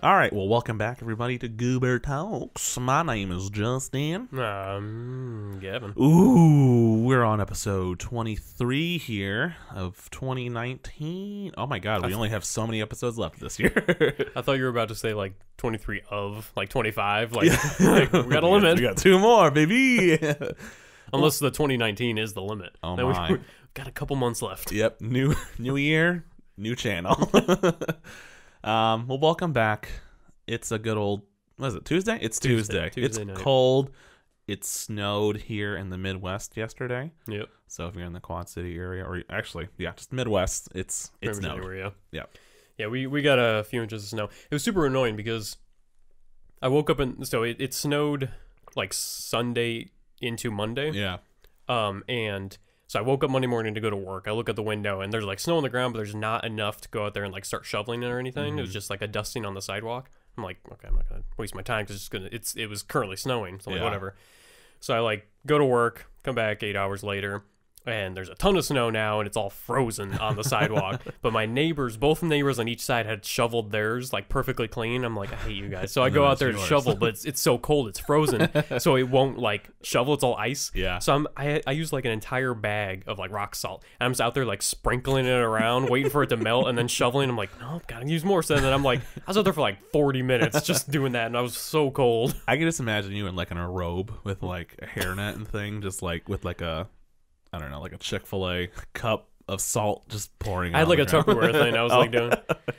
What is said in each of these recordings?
All right, well, welcome back, everybody, to Guber Talks. My name is Justin. Gavin. Ooh, we're on episode 23 here of 2019. Oh my god, we only have so many episodes left this year. I thought you were about to say like 23 of, like 25. Like, like we got a limit. We got two more, baby. Unless the 2019 is the limit. Oh then my. We've got a couple months left. Yep, new year, new channel. Well, welcome back. It's a good old, what is it, Tuesday? It's Tuesday. It's night. cold. It snowed here in the Midwest yesterday. Yep. So if you're in the Quad City area, or actually, yeah, just Midwest, it's snowed. Anywhere, Yeah. Yeah, we got a few inches of snow. It was super annoying because I woke up and so it snowed like Sunday into Monday. Yeah. And so I woke up Monday morning to go to work. I look at the window and there's like snow on the ground, but there's not enough to go out there and like start shoveling it or anything. Mm-hmm. It was just like a dusting on the sidewalk. I'm like, okay, I'm not gonna waste my time because it was currently snowing. So I'm like, whatever. So I like go to work, come back 8 hours later, and there's a ton of snow now, and it's all frozen on the sidewalk. But my neighbors, both neighbors on each side, had shoveled theirs like perfectly clean. I'm like, I hate you guys. So I go out there to shovel, but it's so cold, it's frozen, so it won't like shovel. It's all ice. Yeah. So I use like an entire bag of like rock salt, and I'm just out there like sprinkling it around, waiting for it to melt, and then shoveling. I'm like, no, gotta use more. So then I'm like, I was out there for like 40 minutes just doing that, and I was so cold. I can just imagine you in like in a robe with like a hairnet and thing, just like with like a, I don't know, like a Chick-fil-A cup of salt just pouring. I had like a Tupperware thing I was like doing.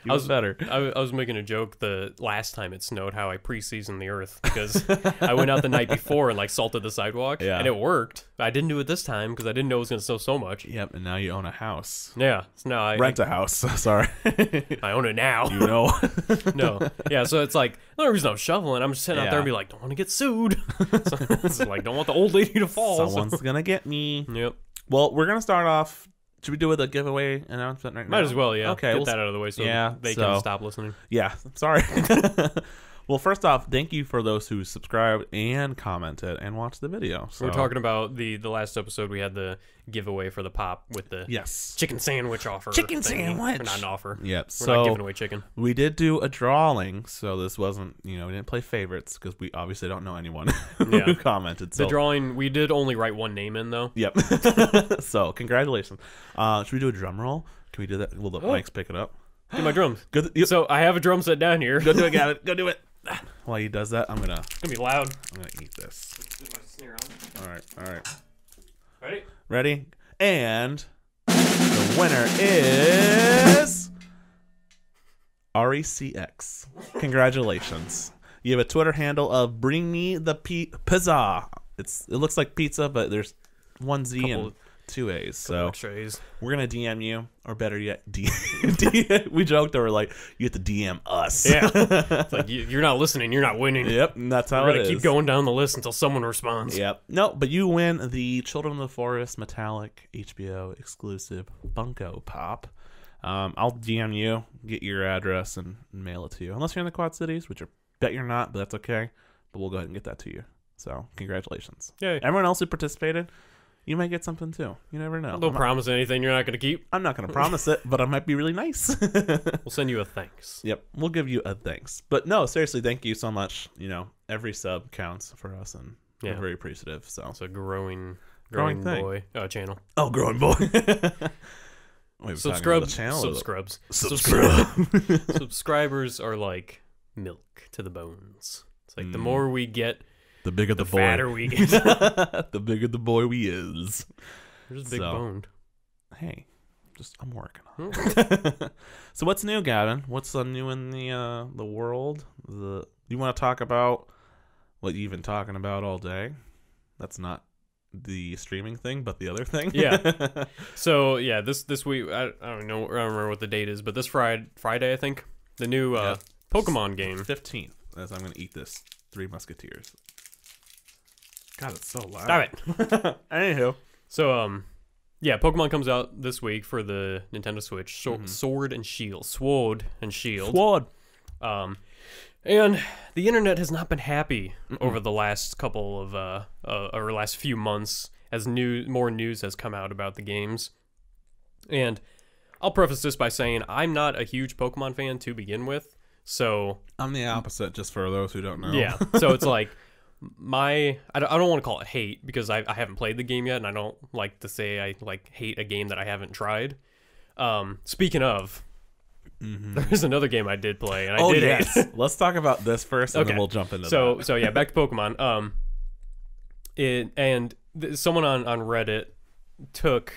I was better. I was making a joke the last time it snowed how I pre-seasoned the earth because I went out the night before and like salted the sidewalk. Yeah. And it worked. I didn't do it this time because I didn't know it was going to snow so much. Yep, and now you own a house. Yeah. So now I Rent a house. Sorry. I own it now. You know. No. Yeah, so it's like, the only reason I'm shoveling, I'm just sitting out there and be like, don't want to get sued. So it's like, don't want the old lady to fall. Someone's going to get me. Yep. Well, we're going to start off. Should we do with a giveaway announcement right now? Might as well, yeah. Okay. Get that out of the way so they can stop listening. Yeah, sorry. Well, first off, thank you for those who subscribed and commented and watched the video. So. We're talking about the last episode. We had the giveaway for the pop with the chicken sandwich offer. Chicken sandwich. Or not an offer. Yep. We're not giving away chicken. We did do a drawing, so this wasn't, we didn't play favorites because we obviously don't know anyone who commented. So. The drawing, we did only write one name in, though. Yep. So, congratulations. Should we do a drum roll? Can we do that? Will the mics pick it up? Get my drums. Good. So, I have a drum set down here. Go do it, Gavin. Go do it. While he does that, It's going to be loud. I'm gonna eat this. Put my snare on. All right. Ready? And the winner is RECX. Congratulations. You have a Twitter handle of Bring Me the Pizza. It looks like pizza, but there's one Z and two A's. So extra A's. We're gonna DM you, or better yet, we joked that we're like, you have to DM us. Yeah. It's like you're not listening, you're not winning. Yep, and that's how We're it gonna is. keep going down the list until someone responds. Yep. No, but you win the Children of the Forest Metallic HBO exclusive Funko Pop. I'll DM you, get your address, and mail it to you. Unless you're in the Quad Cities, which I bet you're not, but that's okay. But we'll go ahead and get that to you. So, congratulations. Yay. Everyone else who participated, you might get something too. You never know. Don't promise anything you're not going to keep. I'm not going to promise it, but I might be really nice. We'll send you a thanks. Yep, we'll give you a thanks. But no, seriously, thank you so much. Every sub counts for us, and we're very appreciative. So it's a growing thing. boy channel. Oh, growing boy. Wait, Subscribers. Subscribers are like milk to the bones. It's like the more we get, the bigger the boy. fatter we get. The bigger the boy we is. We're just big boned. Hey, I'm working on it. So what's new, Gavin? What's new in the world? You want to talk about what you've been talking about all day? That's not the streaming thing, but the other thing. Yeah. So yeah, this week I don't know. I don't remember what the date is, but this Friday I think the new Pokemon game 15th. As I'm gonna eat this Three Musketeers. God, it's so loud. Stop it. Anywho, so yeah, Pokemon comes out this week for the Nintendo Switch. Sword and Shield. And the internet has not been happy over the last couple of or last few months as more news has come out about the games. And I'll preface this by saying I'm not a huge Pokemon fan to begin with. So I'm the opposite, just for those who don't know. yeah, so it's like I don't want to call it hate because I haven't played the game yet, and I don't like to say I like hate a game that I haven't tried. Speaking of, there's another game I did play, and I did hate. Let's talk about this first, and then we'll jump into that. So yeah, back to Pokemon. Someone on Reddit took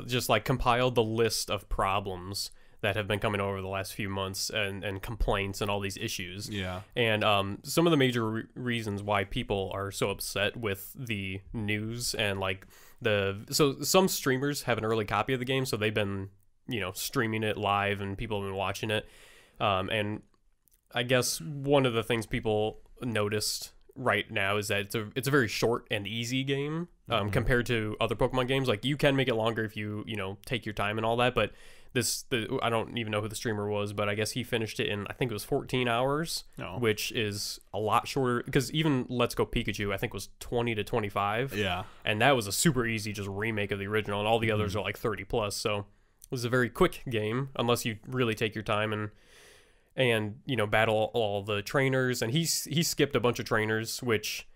just like compiled the list of problems that have been coming over the last few months and complaints and all these issues. Yeah. And some of the major reasons why people are so upset with the news and like so some streamers have an early copy of the game, so they've been, streaming it live and people have been watching it. And I guess one of the things people noticed right now is that it's a very short and easy game compared to other Pokemon games. Like you can make it longer if you take your time and all that, but I don't even know who the streamer was, but I guess he finished it in, I think it was 14 hours, which is a lot shorter because even Let's Go Pikachu I think was 20 to 25. Yeah. And that was a super easy just remake of the original, and all the others are like 30 plus. So it was a very quick game unless you really take your time and battle all the trainers. And he skipped a bunch of trainers, which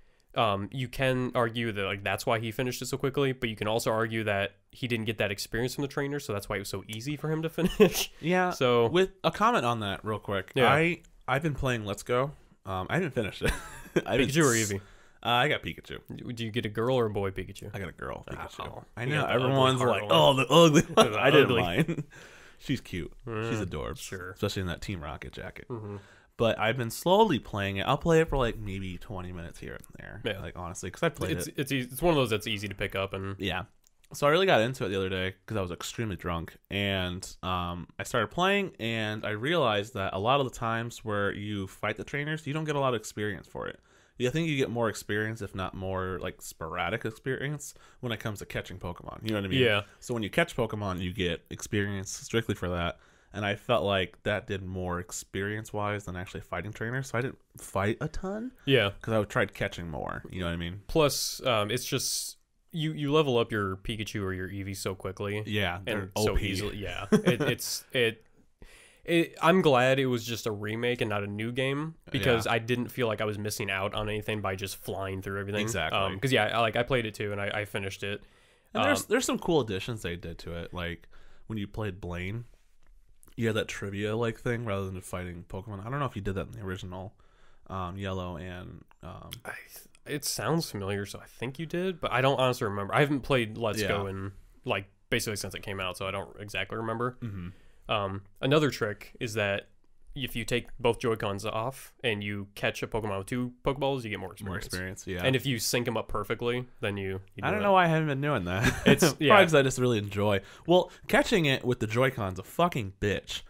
you can argue that like that's why he finished it so quickly, but you can also argue that he didn't get that experience from the trainers, so that's why it was so easy for him to finish. Yeah. So with a comment on that real quick, yeah. I've been playing Let's Go. I haven't finished it. Pikachu or Eevee? I got Pikachu. Do you get a girl or a boy Pikachu? I got a girl Pikachu. Oh, I know everyone's like, oh, the ugly one. I didn't mind. She's cute. She's adorable. Sure. Especially in that Team Rocket jacket. But I've been slowly playing it. I'll play it for like maybe 20 minutes here and there. Yeah. Like honestly, because I played it. It's one of those that's easy to pick up and yeah. So I really got into it the other day because I was extremely drunk, and I started playing, and I realized that a lot of the times where you fight the trainers, you don't get a lot of experience for it. I think you get more experience, if not more like sporadic experience, when it comes to catching Pokemon. You know what I mean? Yeah. So when you catch Pokemon, you get experience strictly for that. And I felt like that did more experience-wise than actually fighting trainers. So I didn't fight a ton. Yeah. Because I tried catching more. You know what I mean? Plus, it's just you level up your Pikachu or your Eevee so quickly. Yeah. And OP. so easily. Yeah. I'm glad it was just a remake and not a new game, because I didn't feel like I was missing out on anything by just flying through everything. Exactly. Because I played it too and I finished it. And there's some cool additions they did to it. Like when you played Blaine, you had that trivia like thing rather than fighting Pokemon. I don't know if you did that in the original Yellow and it sounds familiar, so I think you did, but I don't honestly remember. I haven't played Let's Go in like basically since it came out, so I don't exactly remember. Another trick is that if you take both Joy-Cons off and you catch a Pokemon with 2 Pokeballs, you get more experience. More experience, yeah. And if you sync them up perfectly, then you do I don't know why I haven't been doing that. It's probably because I just really enjoy. Well, catching it with the Joy-Cons a fucking bitch.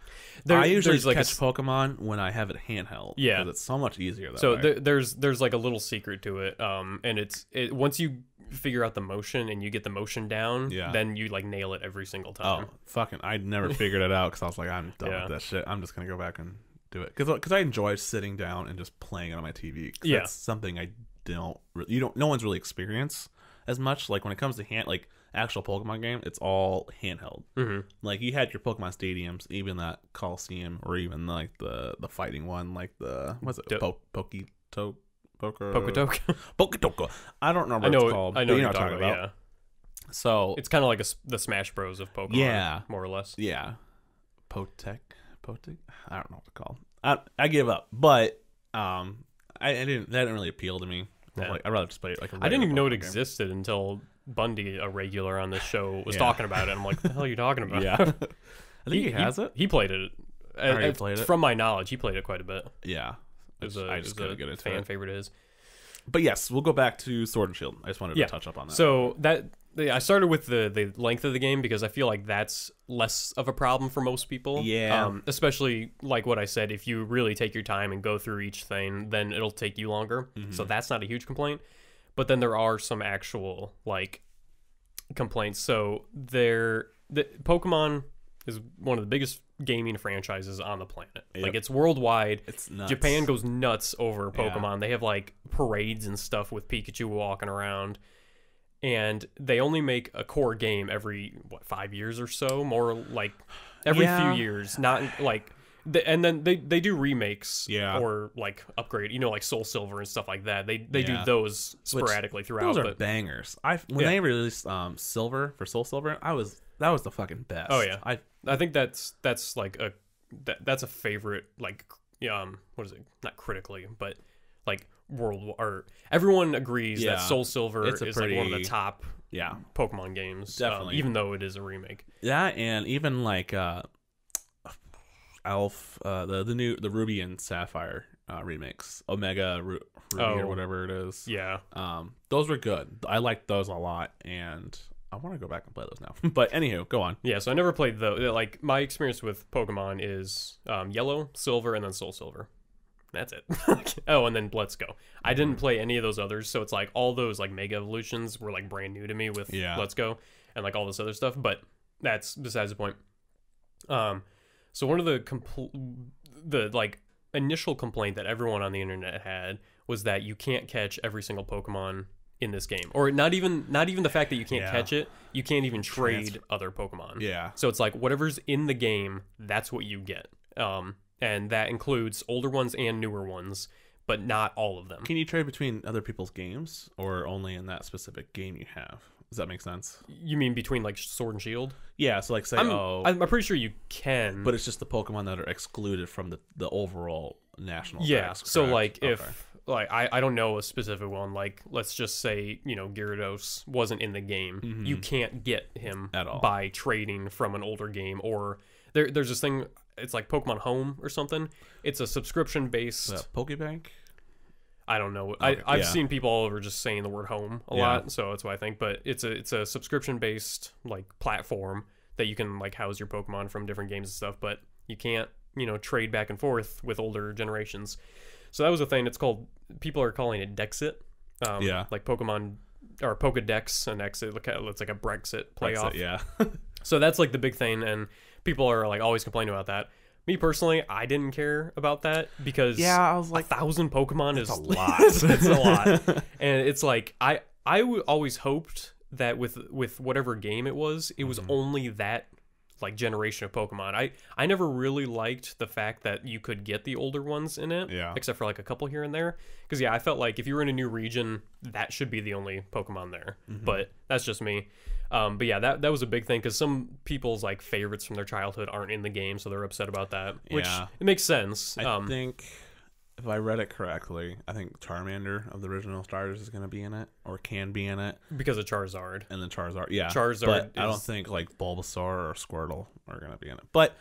I usually catch Pokemon when I have it handheld. Yeah, because it's so much easier that way. So there's like a little secret to it. And it's once you figure out the motion and you get the motion down, then you like nail it every single time. Oh, fucking! I never figured it out because I was like, I'm done with that shit. I'm just gonna go back and do it because I enjoy sitting down and just playing it on my TV. Yeah, that's something I don't. No one's really experienced as much. Like when it comes to like actual Pokemon game, it's all handheld. Like you had your Pokemon stadiums, even that Coliseum, or even like the fighting one, like the what's it, Poketoka. I don't know what it's called. I know what you're talking about. Yeah. So it's kind of like the Smash Bros of Pokemon. Yeah, more or less. Yeah. Potek. I don't know what to call. I gave up, but I didn't. That didn't really appeal to me. Yeah. Like I'd rather just play it like a I didn't even know it game. Existed until Bundy, a regular on this show, was talking about it. I'm like, what the hell are you talking about? Yeah. I think he has it. He played it. Played it. From my knowledge, he played it quite a bit. Yeah. I just couldn't get into fan favorite of his. But yes, we'll go back to Sword and Shield. I just wanted to touch up on that. So I started with the length of the game because I feel like that's less of a problem for most people. Yeah. Especially like what I said, if you really take your time and go through each thing, then it'll take you longer. So that's not a huge complaint. But then there are some actual like complaints. So Pokemon is one of the biggest gaming franchises on the planet. Yep. Like it's worldwide. It's nuts. Japan goes nuts over Pokemon. They have like parades and stuff with Pikachu walking around. And they only make a core game every 5 years or so, more like every few years. Not like and then they do remakes, Yeah. or like upgrade, like Soul Silver and stuff like that. They do Yeah. those sporadically throughout. Those are bangers. When they released Silver for Soul Silver, that was the fucking best. Oh yeah, I think that's like that's a favorite, like what is it? Not critically, but like everyone agrees that Soul Silver is like one of the top Pokemon games. Definitely, even though it is a remake. Yeah, and even like Alph, the Ruby and Sapphire remakes, Omega Ruby or whatever it is. Yeah, those were good. I liked those a lot, and I want to go back and play those now. But anywho, go on. Yeah, so I never played those. Like, my experience with Pokemon is Yellow, Silver, and then Soul Silver. That's it. Oh, and then Let's Go. I didn't play any of those others, so it's like all those like Mega Evolutions were like brand new to me with Let's Go and like all this other stuff. But that's besides the point. So one of the like initial complaint that everyone on the internet had was that you can't catch every single Pokemon in this game, or not even the fact that you can't catch it, you can't even trade other Pokemon. Yeah, so it's like whatever's in the game, that's what you get, and that includes older ones and newer ones, but not all of them. Can you trade between other people's games, or only in that specific game you have? Does that make sense? You mean between like Sword and Shield? Yeah, so like say I'm pretty sure you can, but it's just the Pokemon that are excluded from the overall national decks, correct? So like if like I don't know a specific one, like let's just say Gyarados wasn't in the game, you can't get him at all by trading from an older game, or there's this thing, it's like Pokemon Home or something. It's a subscription based Pokebank. I don't know. Okay, I've seen people all over just saying the word home a lot, so that's what I think. But it's a subscription based like platform that you can like house your Pokemon from different games and stuff, but you can't trade back and forth with older generations. So that was a thing. It's called, people are calling it Dexit. Like Pokemon or Pokedex and Exit. It's like a Brexit playoff. Brexit, yeah. So that's like the big thing, and people are like always complaining about that. Me personally, I didn't care about that because I was like 1,000 Pokemon is a lot. It's a lot, and it's like I always hoped that with whatever game it was only that like generation of Pokemon. I never really liked the fact that you could get the older ones in it, except for like a couple here and there. Because I felt like if you were in a new region, that should be the only Pokemon there. But that's just me. But yeah, that was a big thing because some people's like favorites from their childhood aren't in the game, so they're upset about that. Which it makes sense. I think if I read it correctly, I think Charmander of the original Stars is going to be in it, or can be in it, because of Charizard. And then Charizard, Charizard. But I don't think like Bulbasaur or Squirtle are going to be in it. But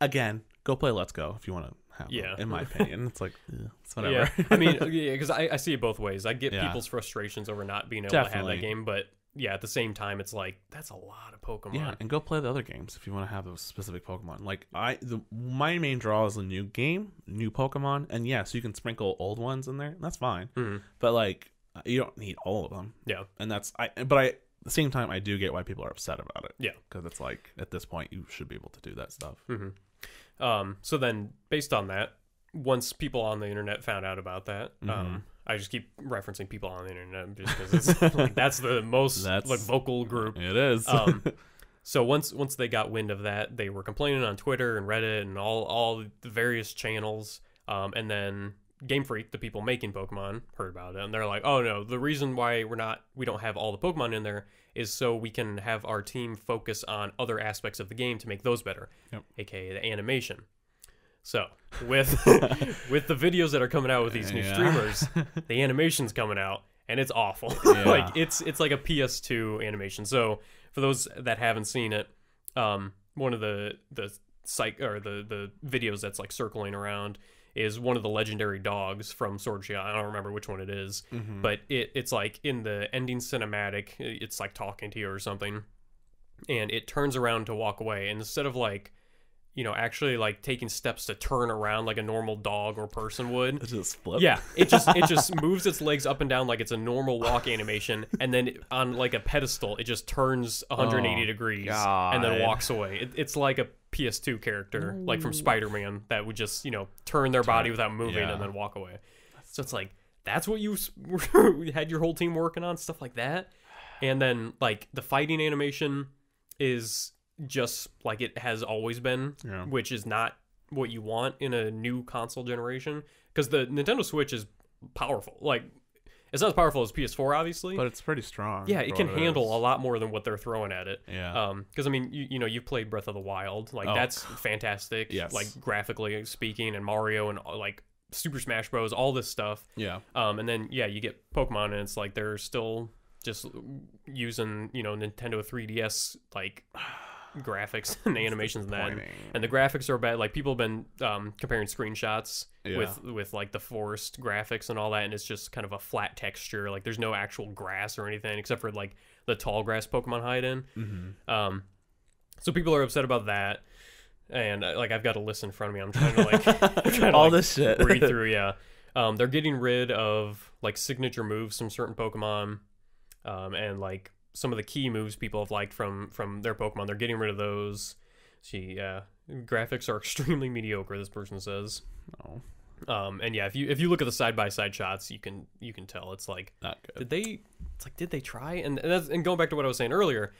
again, go play Let's Go if you want to have them, in my opinion. It's like it's whatever. I mean, because I see it both ways. I get people's frustrations over not being able to have that game, but at the same time, it's like that's a lot of Pokemon. Yeah, and go play the other games if you want to have those specific Pokemon. Like my main draw is a new game, new Pokemon, and yes, you can sprinkle old ones in there. That's fine, but like you don't need all of them. Yeah, and that's But at the same time, I do get why people are upset about it. Yeah, because it's like at this point, you should be able to do that stuff. So then, based on that, once people on the internet found out about that, I just keep referencing people on the internet just because it's like that's the most like vocal group. It is. So once they got wind of that, they were complaining on Twitter and Reddit and all the various channels. And then Game Freak, the people making Pokemon, heard about it, and they're like, "Oh no, the reason why we don't have all the Pokemon in there is so we can have our team focus on other aspects of the game to make those better, aka the animation." So with the videos that are coming out with these new streamers, the animation's coming out and it's awful. Like it's like a PS2 animation. So for those that haven't seen it, one of the videos that's like circling around is one of the legendary dogs from Sword Shield. I don't remember which one it is, but it's like in the ending cinematic, it's like talking to you or something, and it turns around to walk away, and instead of like actually like taking steps to turn around like a normal dog or person would. It just flips. Yeah, it just moves its legs up and down like it's a normal walk animation, and then on like a pedestal, it just turns 180 degrees and then walks away. It's like a PS2 character, like from Spider-Man, that would just turn their body without moving and then walk away. So it's like that's what you had your whole team working on, stuff like that. And then like the fighting animation is just like it has always been, which is not what you want in a new console generation, because the Nintendo Switch is powerful. Like, it's not as powerful as PS4, obviously, but it's pretty strong. Yeah, it can handle a lot more than what they're throwing at it. Yeah. Because I mean, you know, you've played Breath of the Wild, like that's fantastic. Yes. Like graphically speaking, and Mario and like Super Smash Bros. All this stuff. Yeah. And then you get Pokemon, and it's like they're still just using Nintendo 3DS like graphics and animations and that, and the graphics are bad. Like people have been comparing screenshots with like the forced graphics and all that, and it's just kind of a flat texture. Like there's no actual grass or anything except for like the tall grass Pokemon hide in. So people are upset about that, and like I've got a list in front of me. I'm trying to like all this shit read through. They're getting rid of like signature moves from certain Pokemon, and like some of the key moves people have liked from their Pokemon. They're getting rid of those. Graphics are extremely mediocre, this person says. Oh. And if you look at the side by side shots, you can tell it's like not good. Did they try? And going back to what I was saying earlier,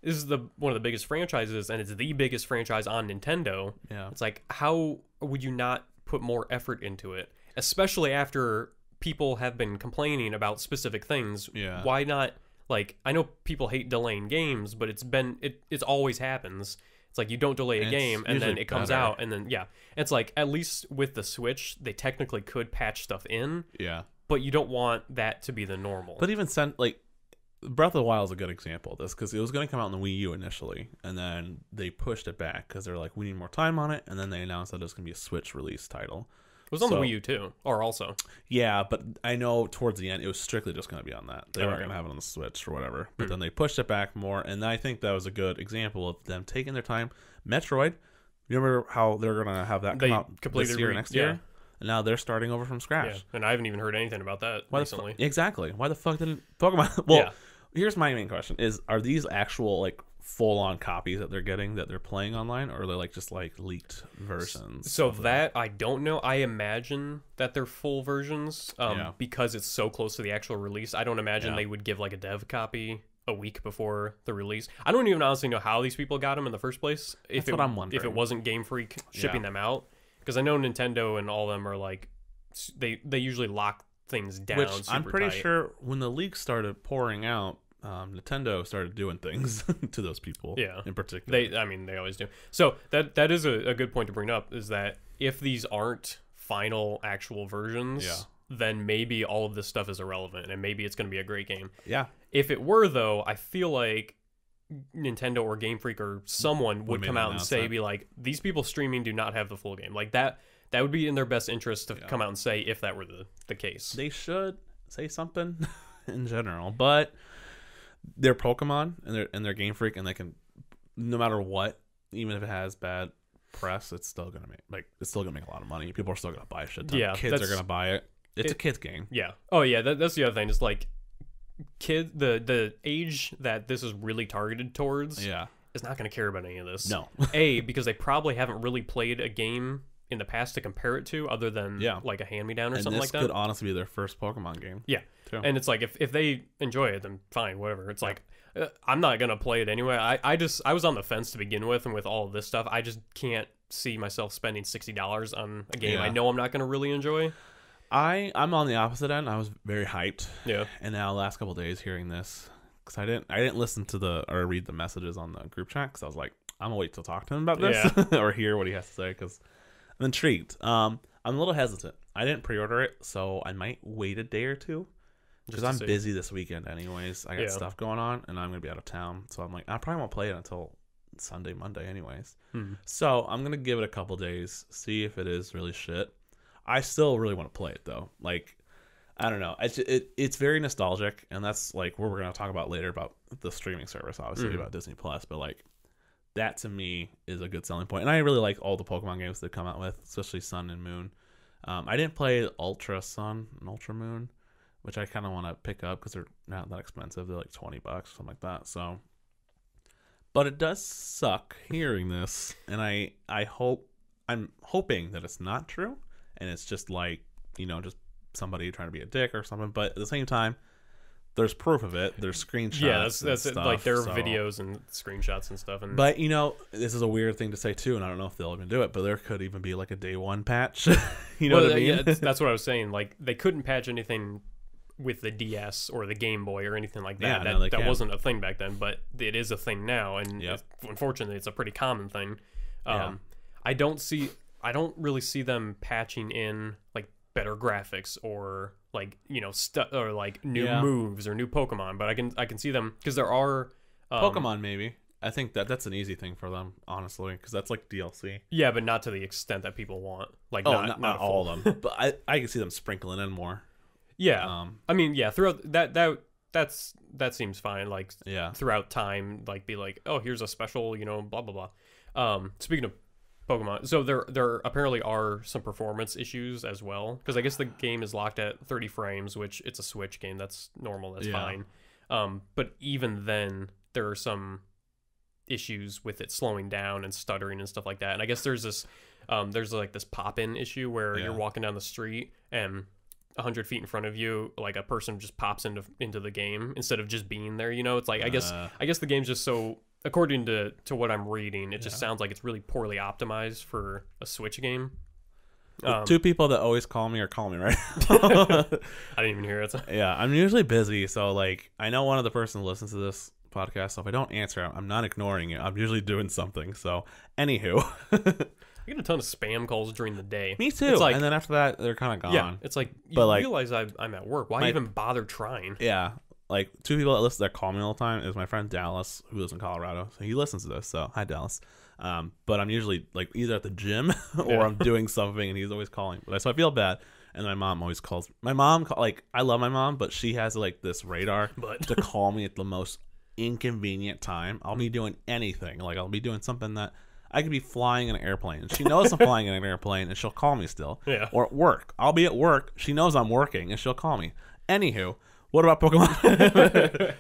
this is one of the biggest franchises, and it's the biggest franchise on Nintendo. Yeah. It's like, how would you not put more effort into it, especially after people have been complaining about specific things? Yeah. Why not? Like, I know people hate delaying games, but it's always happens. It's like you don't delay a game and then it comes out, and then it's like, at least with the Switch, they technically could patch stuff in. Yeah. But you don't want that to be the normal. But even like Breath of the Wild is a good example of this, because it was going to come out on the Wii U initially, and then they pushed it back because they're like, we need more time on it, and then they announced that it was going to be a Switch release title. It was on the Wii U too, or also. Yeah, but I know towards the end it was strictly just going to be on that. They weren't going to have it on the Switch or whatever. But then they pushed it back more, and I think that was a good example of them taking their time. Metroid, you remember how they're going to have that come out this year, next year? And now they're starting over from scratch. Yeah, and I haven't even heard anything about that recently. Exactly. Why the fuck didn't Pokemon... Well, here's my main question: are these actual like full-on copies that they're getting that they're playing online, or are they like just like leaked versions? So that I don't know. I imagine that they're full versions, because it's so close to the actual release. I don't imagine they would give like a dev copy a week before the release. I don't even honestly know how these people got them in the first place. That's what I'm wondering. If it wasn't Game Freak shipping them out, because I know Nintendo and all of them are like they usually lock things down. Which super I'm pretty tight. sure when the leaks started pouring out, Nintendo started doing things to those people. In particular, they always do. So that is a good point to bring up, is that if these aren't final actual versions, then maybe all of this stuff is irrelevant, and maybe it's going to be a great game. Yeah. If it were, though, I feel like Nintendo or Game Freak or someone would come out and say, be like, these people streaming do not have the full game. Like that would be in their best interest to come out and say, if that were the case. They should say something in general, but they're Pokemon and they're Game Freak, and they can, no matter what, even if it has bad press, it's still gonna make a lot of money. People are still gonna buy a shit ton. Kids are gonna buy it. It's a kid's game. Yeah. Oh yeah. That's the other thing. It's like the age that this is really targeted towards. Is not gonna care about any of this. No. Because they probably haven't really played a game in the past to compare it to, other than like a hand-me-down or something like that. This could honestly be their first Pokemon game. Yeah. Too. And it's like, if they enjoy it, then fine, whatever. It's like, I'm not gonna play it anyway. I was on the fence to begin with, and with all of this stuff, I just can't see myself spending $60 on a game I know I'm not gonna really enjoy. I'm on the opposite end. I was very hyped. Yeah. And now the last couple of days hearing this, because I didn't listen to or read the messages on the group chat, because I was like, I'm gonna wait to talk to him about this or hear what he has to say, because I'm intrigued. I'm a little hesitant. I didn't pre-order it, so I might wait a day or two, because I'm busy this weekend anyways. I got stuff going on, and I'm gonna be out of town, so I'm like, I probably won't play it until Sunday, Monday anyways. So I'm gonna give it a couple days, see if it is really shit. I still really want to play it though. Like, I don't know. It's very nostalgic, and that's like what we're gonna talk about later about the streaming service, obviously about Disney Plus. But like, that to me is a good selling point, and I really like all the Pokemon games they've come out with, especially Sun and Moon. I didn't play Ultra Sun and Ultra Moon, which I kind of want to pick up because they're not that expensive. They're like $20, something like that. So, but it does suck hearing this, and I'm hoping that it's not true. And it's just like, just somebody trying to be a dick or something. But at the same time, there's proof of it. There's screenshots. Yeah, that's and it. stuff, Like there are so. videos and screenshots and stuff. And But this is a weird thing to say too, and I don't know if they'll even do it. But there could even be like a day one patch. You know what I mean? Yeah, that's what I was saying. Like they couldn't patch anything with the DS or the Game Boy or anything like that. Yeah, that wasn't a thing back then, but it is a thing now, and Yep. unfortunately, it's a pretty common thing. Yeah. I don't really see them patching in like better graphics or like or like new moves or new Pokemon, but I can see them because there are Pokemon maybe. I think that's an easy thing for them, honestly, because that's like DLC. Yeah, but not to the extent that people want. Like not all of them, but I can see them sprinkling in more. Yeah, I mean, yeah, throughout that seems fine. Like, throughout time, like be like, oh, here's a special, blah blah blah. Speaking of Pokemon, so there apparently are some performance issues as well, because I guess the game is locked at 30 frames, which it's a Switch game. That's normal. That's fine. But even then, there are some issues with it slowing down and stuttering and stuff like that. And I guess there's this like this pop-in issue where you're walking down the street and 100 feet in front of you, like a person just pops into the game instead of just being there. It's like I guess the game's just so, according to what I'm reading, it just sounds like it's really poorly optimized for a Switch game. Two people that always call me right now. I didn't even hear it. Yeah, I'm usually busy, so like I know one of the person who listens to this podcast, so if I don't answer, I'm not ignoring it. I'm usually doing something. So anywho. I get a ton of spam calls during the day. Me too. It's like, and then after that, they're kind of gone. Yeah, it's like, realize I'm at work. Why even bother trying? Yeah. Like, two people that call me all the time is my friend Dallas, who lives in Colorado. So he listens to this. So, hi, Dallas. But I'm usually, like, either at the gym or I'm doing something, and he's always calling. So I feel bad. And my mom always calls. My mom, I love my mom, but she has, like, this radar to call me at the most inconvenient time. I'll be doing anything. Like, I'll be doing something that I could be flying in an airplane, and she knows I'm flying in an airplane, and she'll call me still. Yeah. Or at work. I'll be at work. She knows I'm working, and she'll call me. Anywho, what about Pokemon?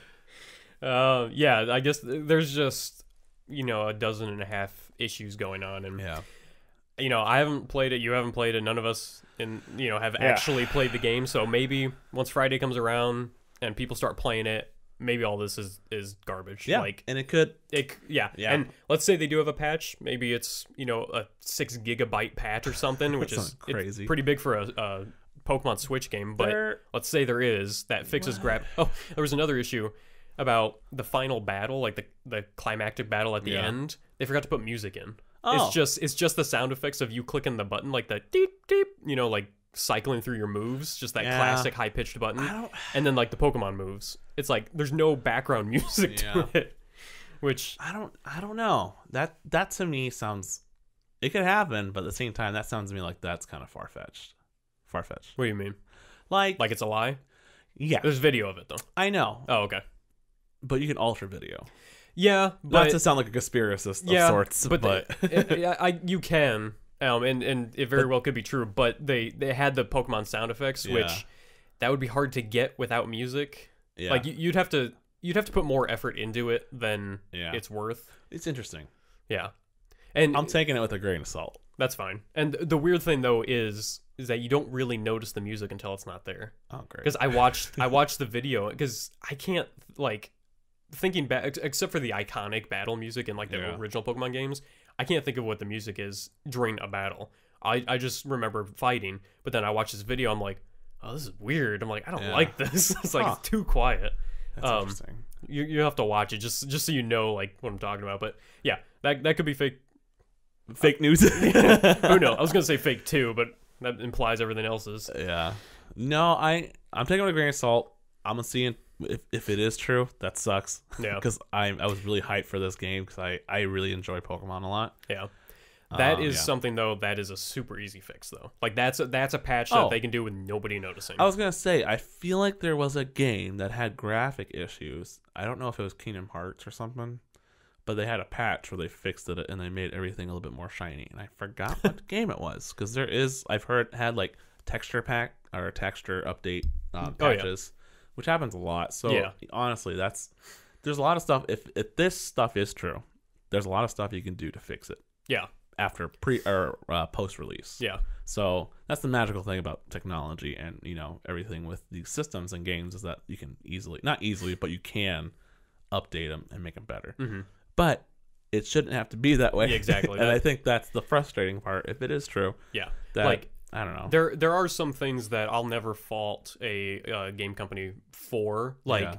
Yeah, I guess there's just, a dozen and a half issues going on. And, I haven't played it. You haven't played it. None of us have actually played the game. So maybe once Friday comes around and people start playing it, maybe all this is garbage. Yeah, and it could. Yeah. And let's say they do have a patch. Maybe it's, a 6 gigabyte patch or something, which is crazy. Pretty big for a Pokemon Switch game. But let's say there is, that fixes grab. Oh, there was another issue about the final battle, like the climactic battle at the end. They forgot to put music in. Oh. It's just the sound effects of you clicking the button, like the deep deep, like cycling through your moves, just that classic high pitched button, and then like the Pokemon moves. It's like there's no background music to it, which I don't know. That to me sounds, it could happen, but at the same time, that sounds to me like that's kind of far fetched. What do you mean? Like it's a lie? Yeah, there's video of it though. I know. Oh, okay. But you can alter video. Yeah, but not to sound like a conspiracist of sorts, but you can. And it very well could be true, but they had the Pokemon sound effects, which that would be hard to get without music. Yeah. Like you'd have to put more effort into it than it's worth. It's interesting. Yeah. And I'm taking it with a grain of salt. That's fine. And the weird thing though is that you don't really notice the music until it's not there. Oh, great. Because I watched the video because I can't thinking back, except for the iconic battle music in the original Pokemon games, I can't think of what the music is during a battle. I just remember fighting, but then I watched this video, I'm like, oh, this is weird. I'm like, I don't like this. It's like it's too quiet. That's interesting. You have to watch it just so you know what I'm talking about. But yeah, that could be fake news. Who knows? I was gonna say fake too, but that implies everything else is. Yeah. No, I'm taking it with a grain of salt. I'm gonna see if it is true. That sucks. Yeah. Because I was really hyped for this game because I really enjoy Pokemon a lot. Yeah. That is something though. That is a super easy fix though. Like that's a patch that they can do with nobody noticing. I was gonna say I feel like there was a game that had graphic issues. I don't know if it was Kingdom Hearts or something, but they had a patch where they fixed it and they made everything a little bit more shiny. And I forgot what game it was because I've heard had like texture pack or texture update patches, which happens a lot. So honestly, there's a lot of stuff. If this stuff is true, there's a lot of stuff you can do to fix it. Yeah. after pre or post release. Yeah. So that's the magical thing about technology and, you know, everything with these systems and games is that you can not easily, but you can update them and make them better. But it shouldn't have to be that way. Yeah, exactly. And I think that's the frustrating part, if it is true. Yeah. That, like, I don't know. There are some things that I'll never fault a game company for, like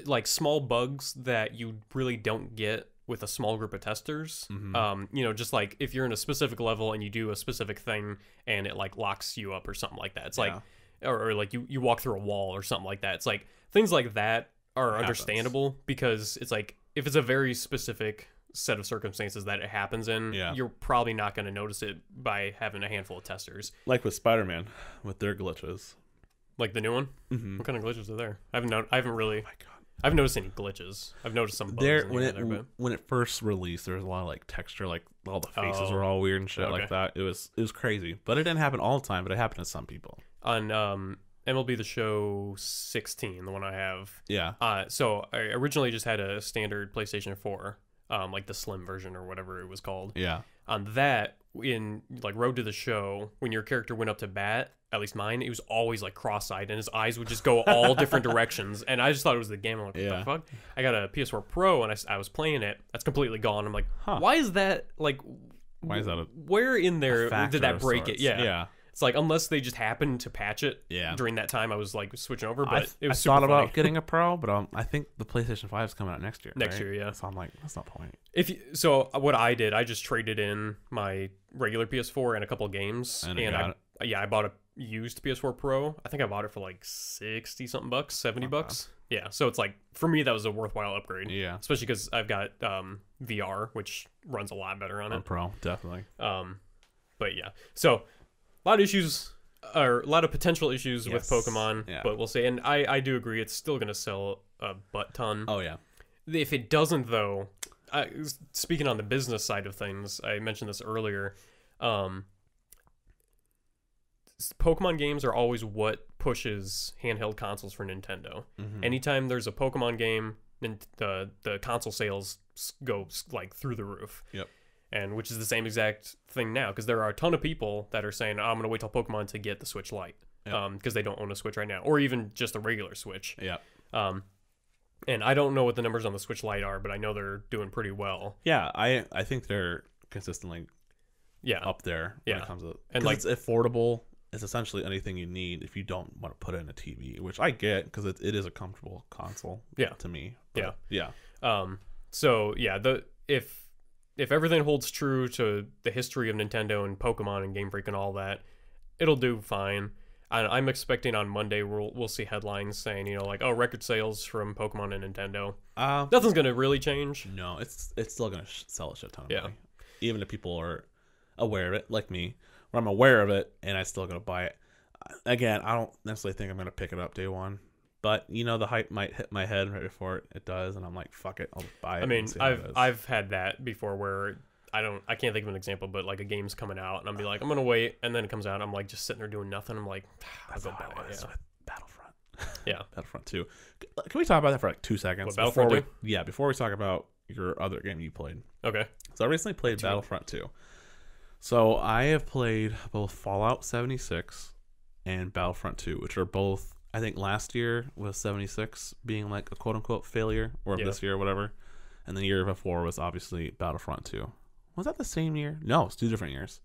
like small bugs that you really don't get with a small group of testers. You know, just like if you're in a specific level and you do a specific thing and it like locks you up or something like that. It's like, or like you walk through a wall or something like that. It's like things like that are understandable because it's like if it's a very specific set of circumstances that it happens in, you're probably not going to notice it by having a handful of testers. Like with Spider-Man, with their glitches. Like the new one? What kind of glitches are there? I haven't really... Oh my God. I haven't noticed any glitches. I've noticed some bugs when it first released, there was a lot of like texture, like all the faces were all weird and shit like that. It was crazy, but it didn't happen all the time. But it happened to some people. On MLB The Show 16, the one I have. Yeah. So I originally just had a standard PlayStation 4, like the slim version or whatever it was called. Yeah. On that, in like Road to the Show, when your character went up to bat, at least mine, it was always like cross-eyed and his eyes would just go all different directions. And I just thought it was the game. I'm like, what the fuck? I got a PS4 Pro and I was playing it. That's completely gone. I'm like, why is that? Like, why is that? Where in there did that break it? Yeah. It's like, unless they just happened to patch it during that time, I was like switching over. But it was I super thought funny. about getting a Pro, but I think the PlayStation 5 is coming out next year. Next year, yeah. So I'm like, that's not the point. So what I did, I just traded in my regular PS4 and a couple of games, and I bought a used PS4 Pro. I think I bought it for like 60 something bucks, 70 bucks. Yeah, so it's like for me that was a worthwhile upgrade. Yeah, especially because I've got VR, which runs a lot better on it. Pro, definitely. But yeah, so a lot of issues, or a lot of potential issues with Pokemon, but we'll see. And I do agree, it's still gonna sell a butt ton. Oh yeah. If it doesn't, though, speaking on the business side of things, I mentioned this earlier. Pokemon games are always what pushes handheld consoles for Nintendo. Anytime there's a Pokemon game, the console sales go like through the roof. Yep. And which is the same exact thing now, because there are a ton of people that are saying, I'm going to wait till Pokemon to get the Switch Lite, because they don't own a Switch right now, or even just a regular Switch. Yeah. And I don't know what the numbers on the Switch Lite are, but I know they're doing pretty well. Yeah, I think they're consistently up there when it comes to, and like it's affordable. It's essentially anything you need if you don't want to put in a TV, which I get because it is a comfortable console. To me. But, So yeah, if everything holds true to the history of Nintendo and Pokemon and Game Freak and all that, it'll do fine. I'm expecting on Monday we'll see headlines saying, you know, like, oh, record sales from Pokemon and Nintendo. Nothing's gonna really change. No, it's still gonna sell a shit ton of money, even if people are aware of it, like me, where I'm aware of it and I still gonna buy it. Again, I don't necessarily think I'm gonna pick it up day one, but you know, the hype might hit my head right before it does, and I'm like, fuck it, I'll buy it. I mean, I've had that before where I can't think of an example, but like a game's coming out and I'll be like, I'm gonna wait, and then it comes out and I'm like just sitting there doing nothing. I'm like, I'll go buy it. With Battlefront. Battlefront 2. Can we talk about that for like 2 seconds? What, Battlefront 2? Yeah, before we talk about your other game you played. Okay. So I recently played Battlefront 2. So I have played both Fallout 76 and Battlefront 2, which are both, I think last year was 76 being like a quote unquote failure, or this year or whatever. And the year before was obviously Battlefront 2. Was that the same year? No, it's 2 different years.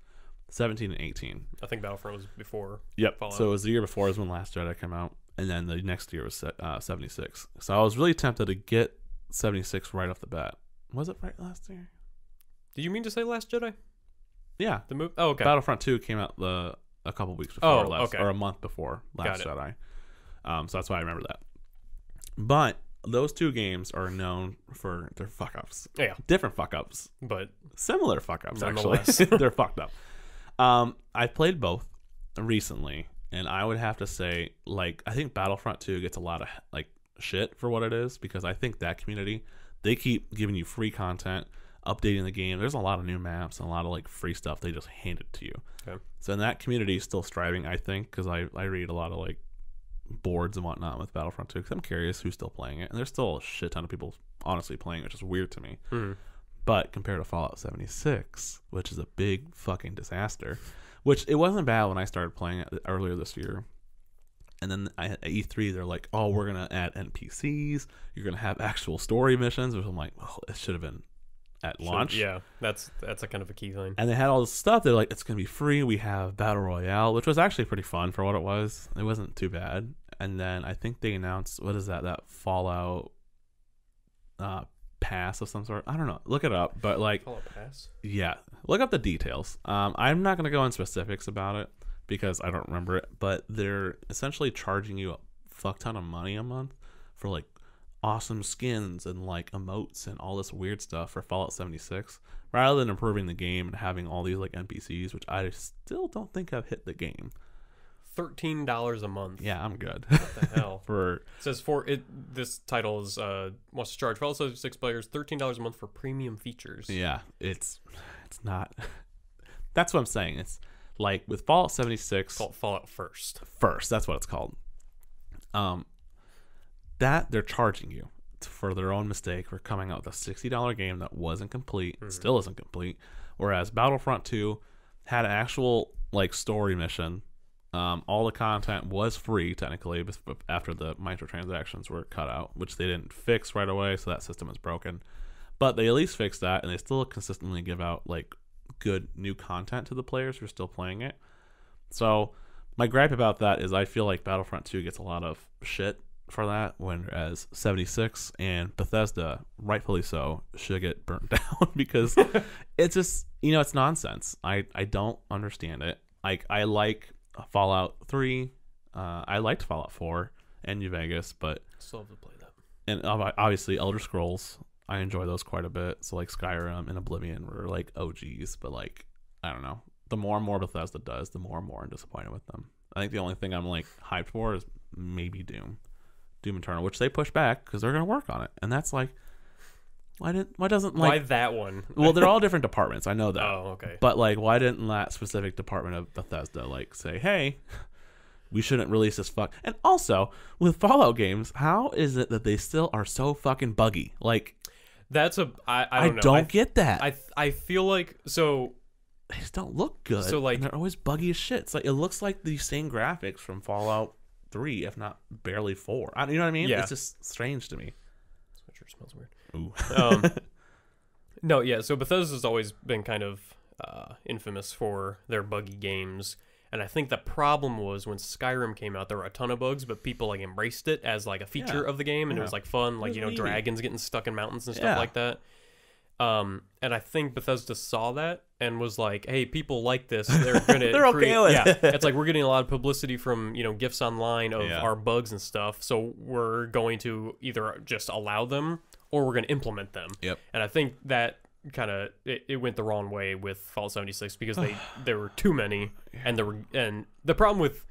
17 and 18. I think Battlefront was before. Yep. Fallout. So it was the year before is when Last Jedi came out, and then the next year was 76. So I was really tempted to get 76 right off the bat. Was it right last year? Did you mean to say Last Jedi? Yeah. The movie? Oh, okay. Battlefront 2 came out a couple weeks before or a month before Last Jedi. So that's why I remember that. But those 2 games are known for their fuck-ups. Yeah. Different fuck-ups. But similar fuck-ups, actually. They're fucked up. I played both recently, and I would have to say, like, I think Battlefront 2 gets a lot of, like, shit for what it is, because I think that community, they keep giving you free content, updating the game. There's a lot of new maps and a lot of, like, free stuff. They just hand it to you. Okay. So in that community is still striving, I think, because I read a lot of, like, boards and whatnot with Battlefront 2, because I'm curious who's still playing it, and there's still a shit ton of people honestly playing it, which is weird to me. But compared to Fallout 76, which is a big fucking disaster, which it wasn't bad when I started playing it earlier this year. And then at E3, they're like, oh, we're going to add NPCs. You're going to have actual story missions, which I'm like, oh, it should have been at launch. Yeah, that's a kind of a key thing. And they had all this stuff. They're like, it's going to be free. We have Battle Royale, which was actually pretty fun for what it was. It wasn't too bad. And then I think they announced, what is that Fallout pass of some sort. I don't know. Look it up. But like, Fallout Pass? Yeah. Look up the details. I'm not going to go in specifics about it because I don't remember it. But they're essentially charging you a fuck ton of money a month for like awesome skins and like emotes and all this weird stuff for Fallout 76 rather than improving the game and having all these like NPCs, which I still don't think have hit the game. $13 a month. Yeah, I'm good. What the hell? It says this title is wants to charge Fallout 76 players $13 a month for premium features. Yeah, it's not. That's what I'm saying. It's like with Fallout 76. It's called Fallout First. That's what it's called. That they're charging you for their own mistake for coming out with a $60 game that wasn't complete, still isn't complete. Whereas Battlefront 2 had an actual like story mission. All the content was free technically after the microtransactions were cut out, which they didn't fix right away, so that system is broken. But they at least fixed that, and they still consistently give out like good new content to the players who are still playing it. So my gripe about that is I feel like Battlefront 2 gets a lot of shit for that, whereas 76 and Bethesda, rightfully so, should get burnt down because it's just, it's nonsense. I don't understand it. I like Fallout 3. I liked Fallout 4 and New Vegas, but still have to play that. And obviously Elder Scrolls, I enjoy those quite a bit. So like Skyrim and Oblivion were like OGs, but like I don't know. The more and more Bethesda does, the more and more I'm disappointed with them. I think the only thing I'm like hyped for is maybe Doom Eternal, which they push back because they're gonna work on it, and that's like. Why that one? Well, they're all different departments. I know that. Oh, okay. But like, why didn't that specific department of Bethesda like say, "Hey, we shouldn't release this fuck"? And also with Fallout games, how is it that they still are so fucking buggy? Like, that's I don't know. Don't get that. I feel like so. They just don't look good. So like, and they're always buggy as shit. It's like it looks like the same graphics from Fallout 3, if not barely 4. You know what I mean? Yeah. It's just strange to me. Switcher smells weird. Ooh. No, yeah. So Bethesda's always been kind of infamous for their buggy games, and I think the problem was when Skyrim came out, there were a ton of bugs, but people like embraced it as like a feature of the game, and it was like fun, like dragons getting stuck in mountains and stuff like that. And I think Bethesda saw that and was like, "Hey, people like this. They're gonna they're okay with it." Yeah, it's like we're getting a lot of publicity from gifs online of our bugs and stuff, so we're going to either just allow them or we're going to implement them." Yep. And I think that kind of it went the wrong way with Fallout 76 because there were too many, and the problem with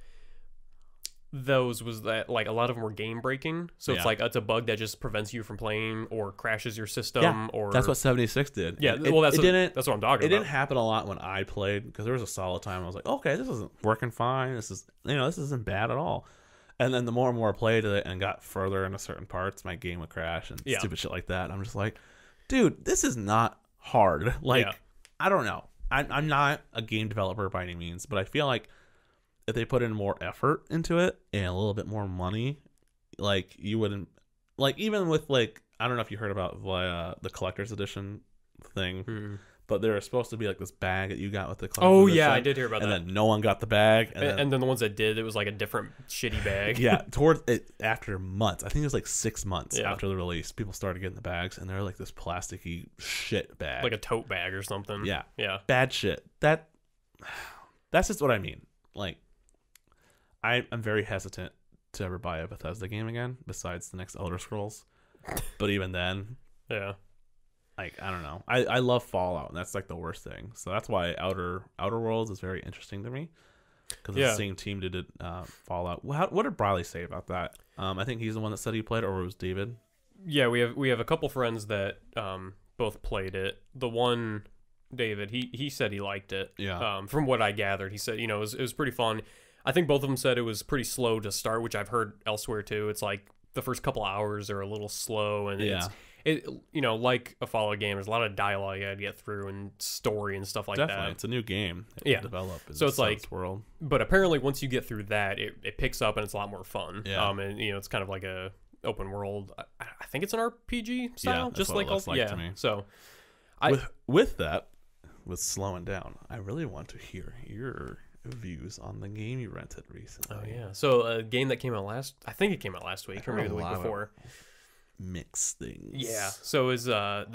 those was that like a lot of them were game breaking, so it's like it's a bug that just prevents you from playing or crashes your system. Or that's what 76 did. Yeah, that's what I'm talking about. It didn't happen a lot when I played because there was a solid time I was like, okay, this isn't working fine. This isn't bad at all. And then the more and more I played it and got further into certain parts, my game would crash and stupid shit like that. And I'm just like, dude, this is not hard. Like, I don't know. I'm not a game developer by any means, but I feel like if they put in more effort into it and a little bit more money, like you wouldn't, like even with like, I don't know if you heard about the collector's edition thing, but there was supposed to be like this bag that you got with the collector's edition. I did hear about that. And then no one got the bag. And then the ones that did, it was like a different shitty bag. Yeah, towards it after months. I think it was like 6 months after the release, people started getting the bags, and they're like this plasticky shit bag, like a tote bag or something. Yeah, yeah, bad shit. That's just what I mean. Like, I'm very hesitant to ever buy a Bethesda game again, besides the next Elder Scrolls. But even then, yeah. Like, I don't know. I love Fallout, and that's like the worst thing. So that's why Outer Worlds is very interesting to me, because it's the same team that did Fallout. What did Briley say about that? I think he's the one that said he played, or it was David. Yeah, we have a couple friends that both played it. The one, David, he said he liked it. Yeah. From what I gathered, he said it was pretty fun. I think both of them said it was pretty slow to start, which I've heard elsewhere too. It's like the first couple hours are a little slow, and it, like a Fallout game, there's a lot of dialogue you got to get through and story and stuff like Definitely. that. It's a new game. Yeah. To develop. So it's like, world. But apparently once you get through that, it picks up and it's a lot more fun. Yeah. And it's kind of like a open world. I think it's an RPG style, that's just what like it looks like to me. So with slowing down, I really want to hear your views on the game you rented recently. Oh yeah. So a game that came out I think it came out last week or maybe the week before. Mixed things. Yeah. So is the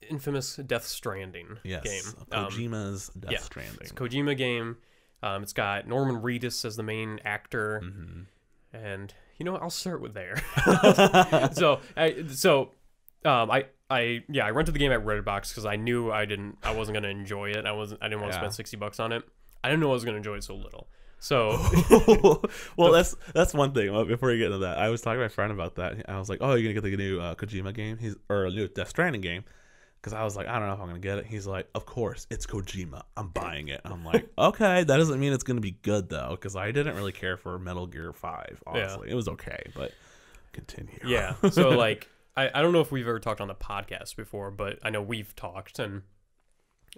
infamous Death Stranding game. Kojima's Death Stranding. It's a Kojima game. It's got Norman Reedus as the main actor. Mm-hmm. And I'll start with there. I rented the game at Redbox because I knew I wasn't gonna enjoy it. I didn't want to spend $60 on it. I didn't know I was gonna enjoy it so little. So well, that's one thing. Before you get into that, I was talking to my friend about that. I was like, "Oh, you're gonna get the new Kojima game? Or a new Death Stranding game?" Because I was like, I don't know if I'm gonna get it. He's like, of course, it's Kojima. I'm buying it. I'm like, okay, that doesn't mean it's gonna be good though, because I didn't really care for Metal Gear 5. Honestly, it was okay, but continue. Yeah. So like, I don't know if we've ever talked on the podcast before, but I know we've talked, and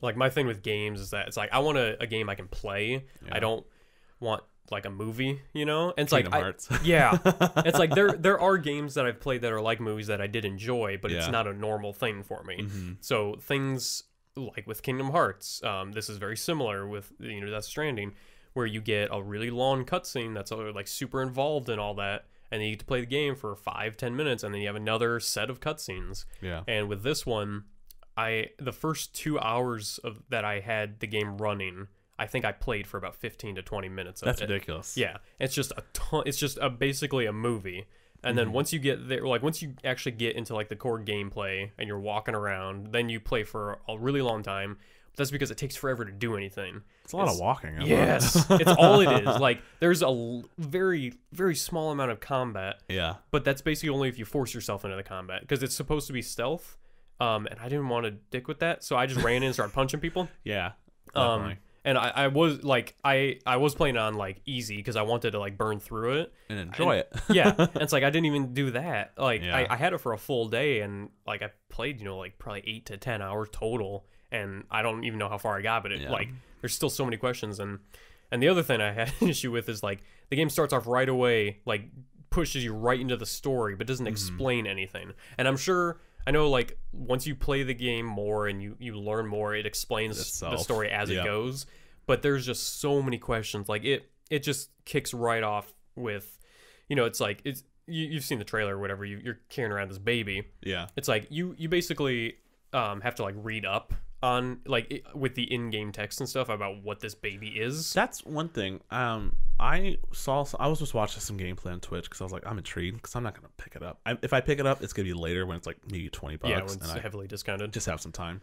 like my thing with games is that it's like I want a game I can play. Yeah. I don't want like a movie, and it's Kingdom like Hearts. It's like there are games that I've played that are like movies that I did enjoy, but it's not a normal thing for me. Mm-hmm. So things like with Kingdom Hearts, this is very similar with Death Stranding, where you get a really long cutscene that's like super involved in all that, and then you get to play the game for 5-10 minutes, and then you have another set of cutscenes. Yeah. And with this one, the first 2 hours that I had the game running, I think I played for about 15 to 20 minutes of That's it. ridiculous. Yeah. It's just a ton. It's just basically a movie. And then once you get there, like once you actually get into like the core gameplay and you're walking around, then you play for a really long time. That's because it takes forever to do anything. It's a lot of walking. Yes. It's all it is. Like there's a very, very small amount of combat. Yeah. But that's basically only if you force yourself into the combat, because it's supposed to be stealth. And I didn't want to dick with that, so I just ran in and started punching people. Yeah. Definitely. And I was like, I was playing on like easy because I wanted to like burn through it and enjoy it. Yeah. And it's like I didn't even do that. Like Yeah. I had it for a full day, and like I played, like probably 8 to 10 hours total, and I don't even know how far I got, but like there's still so many questions. And the other thing I had an issue with is like the game starts off right away, like pushes you right into the story, but doesn't explain anything. And I know like once you play the game more and you learn more, it explains the story as it goes. But there's just so many questions. Like it just kicks right off with, it's like you've seen the trailer or whatever. You're carrying around this baby. Yeah. It's like you basically have to like read up on like with the in-game text and stuff about what this baby is. That's one thing. I was just watching some gameplay on Twitch because I was like, I'm intrigued because I'm not gonna pick it up. If I pick it up, it's gonna be later when it's like maybe $20. Yeah, when it's heavily discounted. Just have some time.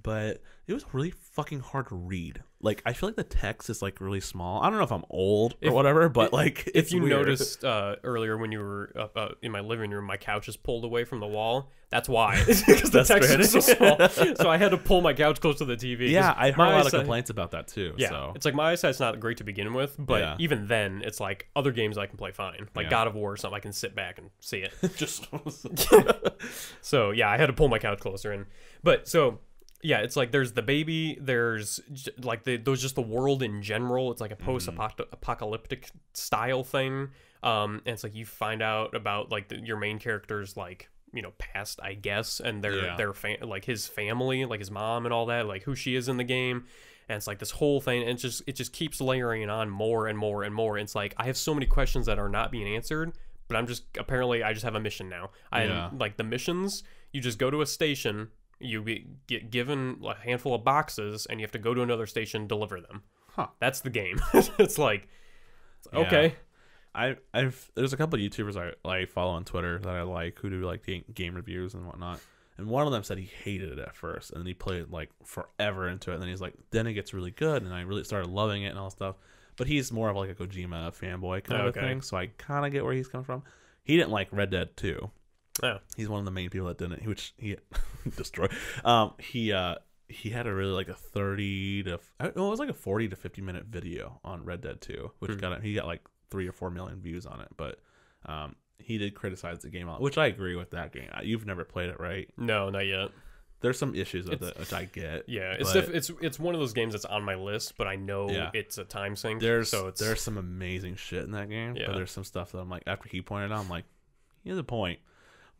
But it was really fucking hard to read. Like I feel like the text is like really small. I don't know if I'm old or whatever, but like if you weird. noticed earlier when you were up in my living room, my couch is pulled away from the wall. That's why, because the text is so small. So I had to pull my couch close to the TV. Yeah, I heard a lot of complaints about that too. Yeah, so. It's like my eyesight's not great to begin with, but even then, it's like other games I can play fine, like God of War or something. I can sit back and see it. Just so yeah, I had to pull my couch closer yeah, it's like there's the baby, there's like there's just the world in general. It's like a post-apocalyptic style thing, and it's like you find out about like your main character's like past, I guess, and their like his family, like his mom and all that, like who she is in the game, and it's like this whole thing, and it just keeps layering on more and more and more. And it's like I have so many questions that are not being answered, but I just have a mission now. Like the missions, you just go to a station. You get given a handful of boxes, and you have to go to another station, deliver them. Huh. That's the game. It's like, okay. There's a couple of YouTubers I follow on Twitter that I like who do like game reviews and whatnot. And one of them said he hated it at first, and then he played like forever into it. And then he's like, then it gets really good, and I really started loving it and all that stuff. But he's more of like a Kojima fanboy kind of thing, so I kind of get where he's coming from. He didn't like Red Dead 2. Oh. He's one of the main people that didn't, which he destroyed. He had a really like a 40 to 50 minute video on Red Dead 2, which he got like 3 or 4 million views on it. But he did criticize the game a lot, which I agree with that game. You've never played it, right? No, not yet. There's some issues with it, which I get. Yeah, but it's one of those games that's on my list, but I know it's a time sink. there's some amazing shit in that game, Yeah. but there's some stuff that I'm like, after he pointed out, I'm like, he has a point.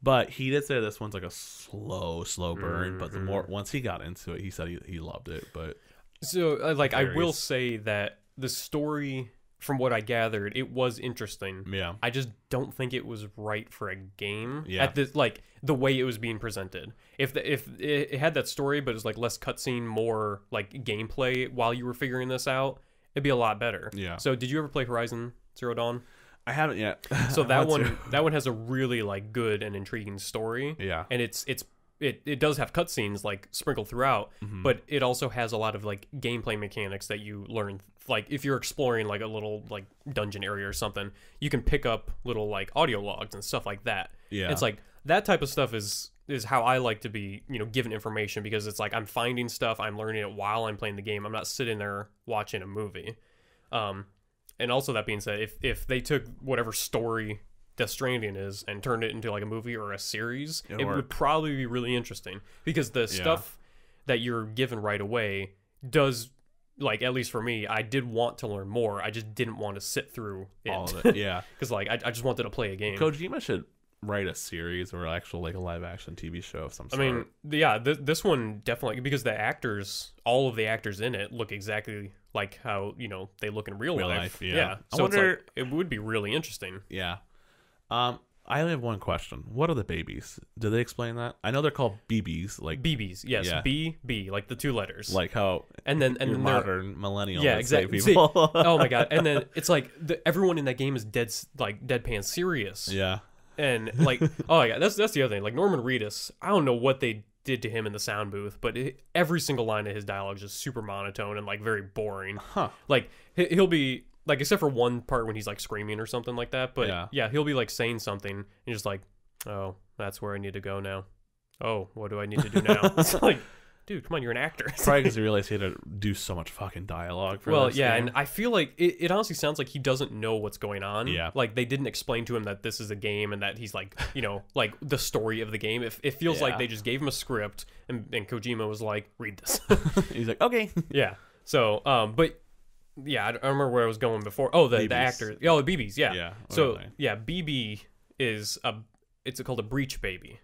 But he did say this one's like a slow burn. But the more once he got into it, he said he loved it. But so like I will say that the story, from what I gathered, it was interesting. Yeah, I just don't think it was right for a game. Yeah, at this, like the way it was being presented. If it had that story, but it was like less cutscene, more like gameplay while you were figuring this out, it'd be a lot better. Yeah. So did you ever play Horizon Zero Dawn? I haven't yet. So that one has a really like good and intriguing story. Yeah, and it does have cutscenes like sprinkled throughout, but it also has a lot of like gameplay mechanics that you learn. Like if you're exploring like a little like dungeon area or something, you can pick up little like audio logs and stuff like that. Yeah, it's like that type of stuff is how I like to be, given information, because it's like I'm finding stuff, I'm learning it while I'm playing the game. I'm not sitting there watching a movie. And also, that being said, if they took whatever story Death Stranding is and turned it into like a movie or a series, it would probably be really interesting, because the stuff that you're given right away does, like, at least for me, I did want to learn more. I just didn't want to sit through it. All of it. Yeah, because like I just wanted to play a game. Kojima should write a series or actual like a live action TV show of some sort. I mean, yeah, this one definitely, because the actors, all of the actors in it look exactly like how they look in real life. Yeah. So I wonder, it's like, it would be really interesting. Yeah. I only have one question. What are the babies? Did they explain that? I know they're called BBs, like BBs. Yes, yeah. B, like the two letters. Like how and then modern millennials. Yeah, exactly. People. Oh my god! And then it's like everyone in that game is deadpan serious. Yeah. And like, oh my god, that's the other thing. Like Norman Reedus, I don't know what they did to him in the sound booth, but every single line of his dialogue is just super monotone and like very boring. Huh. Like he'll be like, except for one part when he's like screaming or something like that, but yeah, he'll be like saying something and you're just like, oh, that's where I need to go now. Oh, what do I need to do now? It's like, dude, come on, you're an actor. Probably because he realized he had to do so much fucking dialogue for this game. And I feel like it honestly sounds like he doesn't know what's going on. Yeah. Like they didn't explain to him that this is a game and that he's like, like the story of the game. It feels like they just gave him a script and Kojima was like, read this. He's like, okay. Yeah. So, but yeah, I don't remember where I was going before. Oh, the actor. Oh, the BBs. Yeah. Yeah. So yeah, BB is it's called a breech baby.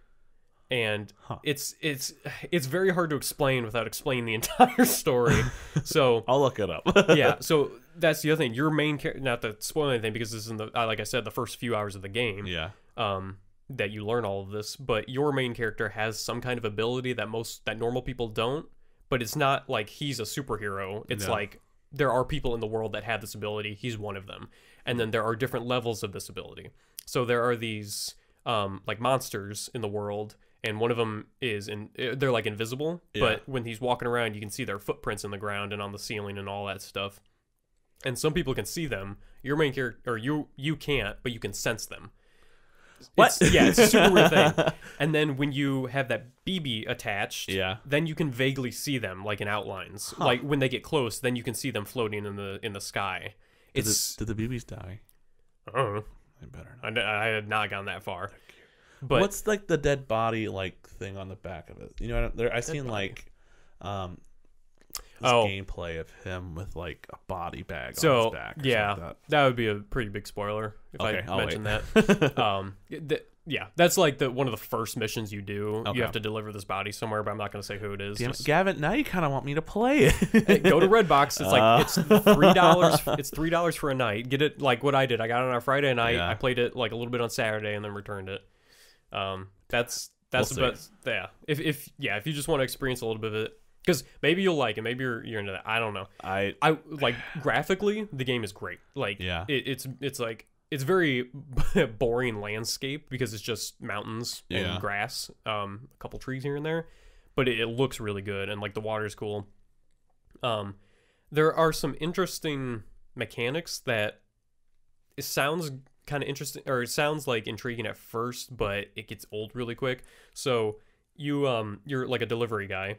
And it's very hard to explain without explaining the entire story. So I'll look it up. yeah. So that's the other thing. Your main character, not to spoil anything, because this is in the like I said, the first few hours of the game. Yeah. That you learn all of this, but your main character has some kind of ability that normal people don't. But it's not like he's a superhero. It's like there are people in the world that have this ability. He's one of them, and then there are different levels of this ability. So there are these like monsters in the world. And one of them they're like invisible, but when he's walking around, you can see their footprints in the ground and on the ceiling and all that stuff. And some people can see them. Your main character, or you can't, but you can sense them. What? It's a super weird thing. And then when you have that BB attached, then you can vaguely see them, like in outlines. Like when they get close, then you can see them floating in the sky. Did the BBs die? I don't know. They better not. I had not gone that far. But what's like the dead body like thing on the back of it? I've seen like gameplay of him with like a body bag on his back. Yeah, that would be a pretty big spoiler if I mentioned that. That's like one of the first missions you do. Okay. You have to deliver this body somewhere, but I'm not going to say who it is. Gavin, now you kind of want me to play it. Hey, go to Redbox. It's like it's $3. It's $3 for a night. Get it like what I did. I got it on a Friday night. I played it like a little bit on Saturday and then returned it. That's the best. Yeah. If you just want to experience a little bit of it, because maybe you'll like it, maybe you're into that. I don't know. I like graphically, the game is great. Like it's like it's very boring landscape because it's just mountains and grass, a couple trees here and there, but it looks really good and like the water's cool. There are some interesting mechanics that it sounds kind of interesting, or it sounds like intriguing at first, but it gets old really quick. So you're like a delivery guy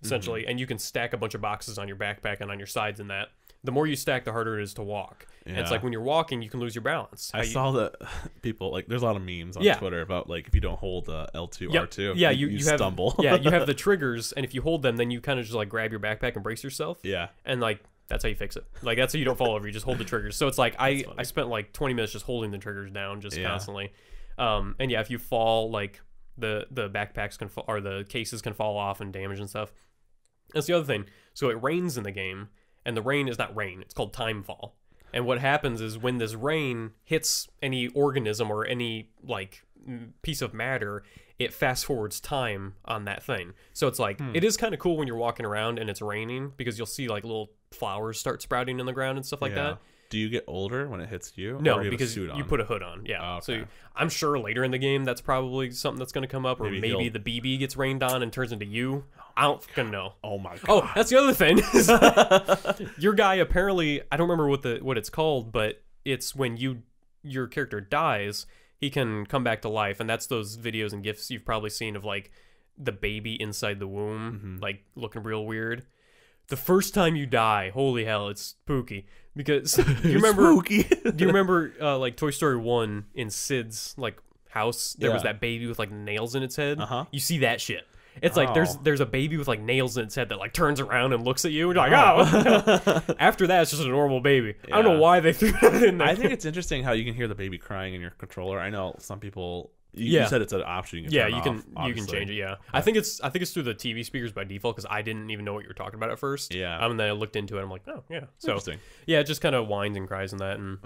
essentially, and you can stack a bunch of boxes on your backpack and on your sides and that the more you stack, the harder it is to walk. Yeah. And it's like when you're walking, you can lose your balance. I saw that people, like, there's a lot of memes on Twitter about, like, if you don't hold L2, R2, you stumble. You have the triggers, and if you hold them, then you kind of just, like, grab your backpack and brace yourself. Yeah. And, like, that's how you fix it. Like, that's how you don't fall over. You just hold the triggers. So it's like I spent, like, 20 minutes just holding the triggers down just constantly. And, yeah, if you fall, like, the backpacks can fall, or the cases can fall off and damage and stuff. That's the other thing. So it rains in the game, and the rain is not rain. It's called time fall. And what happens is when this rain hits any organism or any, like, piece of matter, it fast forwards time on that thing. So it's like, it is kind of cool when you're walking around and it's raining, because you'll see, like, little flowers start sprouting in the ground and stuff like that. Do you get older when it hits you? No, because you put a hood on. Yeah. Oh, okay. So I'm sure later in the game that's probably something that's going to come up, or maybe the BB gets rained on and turns into you. I don't fucking know. Oh my god. Oh, that's the other thing. Your guy apparently, I don't remember what it's called, but it's when your character dies, he can come back to life, and that's those videos and GIFs you've probably seen of, like, the baby inside the womb, like, looking real weird. The first time you die, holy hell, it's spooky. Because you remember, do you remember like Toy Story 1 in Sid's, like, house? There was that baby with, like, nails in its head. You see that shit. It's like there's a baby with, like, nails in its head that, like, turns around and looks at you, and you're like, oh. After that, it's just a normal baby. I don't know why they threw that in there. I think it's interesting how you can hear the baby crying in your controller. I know some people. You said it's an option. You can turn you can change it. Yeah, I think it's through the TV speakers by default, because I didn't even know what you were talking about at first. Yeah, and then I looked into it. I'm like, oh yeah, so interesting. Yeah, it just kind of whines and cries and that, and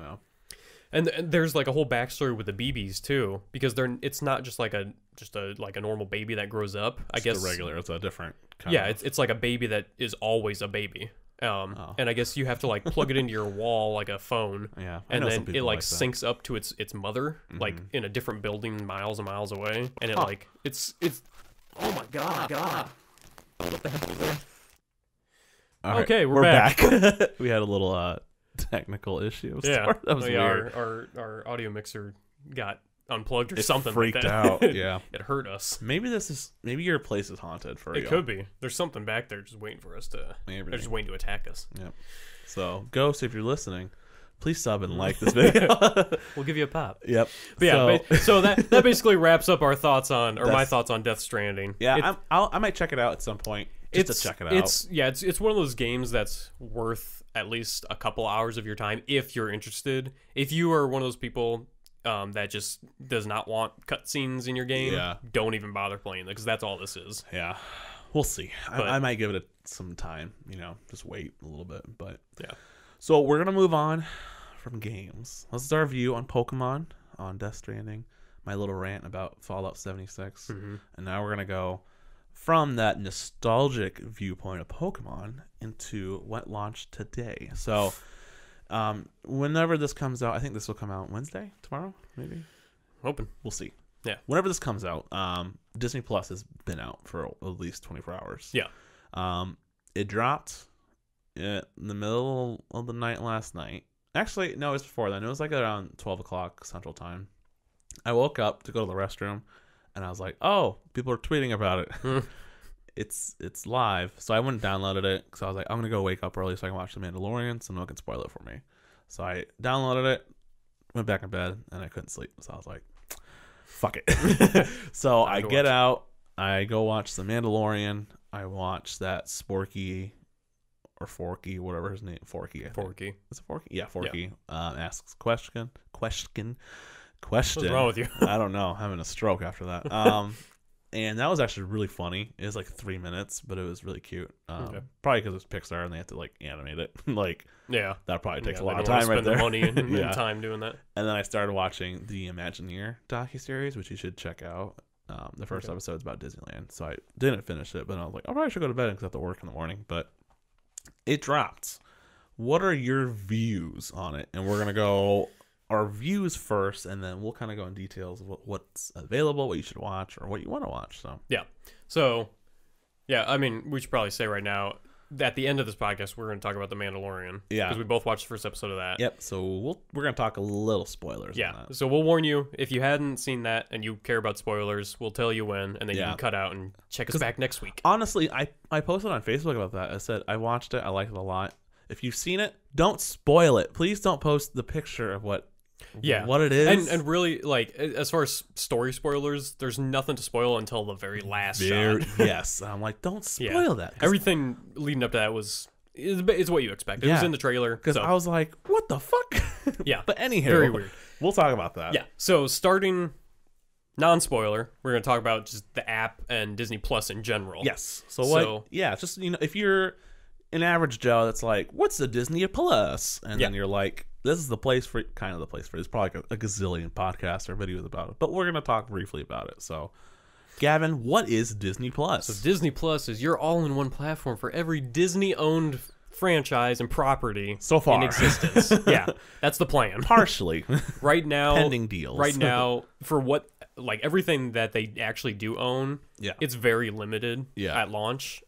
and there's, like, a whole backstory with the BBs too, because it's not just like a normal baby that grows up. I guess it's a different kind of... it's like a baby that is always a baby. And I guess you have to, like, plug it into your wall like a phone. Yeah, and then it, like, syncs up to its mother, like, in a different building miles and miles away, and it like it's oh my god. What the heck was that? Okay, we're back. We had a little technical issue. Yeah, that was weird. Our audio mixer got unplugged or something. Freaked like that. out. Yeah, it hurt us. Maybe your place is haunted for you. It could be. There's something back there just waiting for us to. They're just waiting to attack us. Yep. So, Ghost, if you're listening, please sub and like this video. We'll give you a pop. Yep. But yeah, so that basically wraps up our thoughts on, or my thoughts on Death Stranding. Yeah, I might check it out at some point just to check it out. It's one of those games that's worth at least a couple hours of your time if you're interested. If you are one of those people that just does not want cutscenes in your game, don't even bother playing it, because that's all this is. Yeah, we'll see. I might give it some time, just wait a little bit. But yeah, so we're gonna move on from games. This is our view on Pokemon, on Death Stranding, my little rant about Fallout 76, and now we're gonna go from that nostalgic viewpoint of Pokemon into what launched today. So whenever this comes out, I think this will come out Wednesday, tomorrow, maybe. Hoping. We'll see. Yeah. Whenever this comes out, Disney Plus has been out for at least 24 hours. Yeah. It dropped in the middle of the night last night. Actually, no, it was before then. It was like around 12 o'clock Central Time. I woke up to go to the restroom, and I was like, oh, people are tweeting about it. It's live. So I went and downloaded it, because I was like, I'm going to go wake up early so I can watch The Mandalorian, so no one can spoil it for me. So I downloaded it, went back in bed, and I couldn't sleep. So I was like, fuck it. So I get out, I go watch The Mandalorian. I watch that Sporky or Forky, whatever his name, Forky. Forky. Is it Forky? Yeah, Forky. Asks question. What's wrong with you? I don't know. Having a stroke after that. And that was actually really funny. It was like 3 minutes, but it was really cute. Probably because it's Pixar and they have to, like, animate it. Like, that probably takes a lot of time right there. Spend the money and time doing that. And then I started watching the Imagineer docuseries, which you should check out. The first episode's about Disneyland, so I didn't finish it, but I was like, I probably should go to bed because I have to work in the morning. But it dropped. What are your views on it? And we're gonna go our views first, and then we'll kind of go in details of what's available, what you should watch, or what you want to watch. I mean, we should probably say right now, at the end of this podcast, we're going to talk about The Mandalorian. Yeah. Because we both watched the first episode of that. Yep. So we're going to talk a little spoilers. Yeah. On that. So we'll warn you, if you hadn't seen that and you care about spoilers, we'll tell you when, and then you can cut out and check us back next week. Honestly, I posted on Facebook about that. I said I watched it. I liked it a lot. If you've seen it, don't spoil it. Please don't post the picture of what it is. And really, like, as far as story spoilers, there's nothing to spoil until the very last shot. Yes. I'm like, don't spoil that. Everything leading up to that it's what you expect. It was in the trailer. Because I was like, what the fuck? Yeah. But anyhow, very weird. We'll talk about that. Yeah. So starting non-spoiler, we're going to talk about just the app and Disney Plus in general. Yes. So what? Yeah, just, if you're an average Joe that's like, what's the Disney Plus? And then you're like, this is the place for kind of the place for it. There's probably like a gazillion podcasts or videos about it, but we're going to talk briefly about it. So, Gavin, what is Disney Plus? So Disney Plus is your all-in-one platform for every Disney-owned franchise and property so far in existence. Yeah, that's the plan. Partially. Right now, pending deals. Right now, for what, like, everything that they actually do own, it's very limited at launch.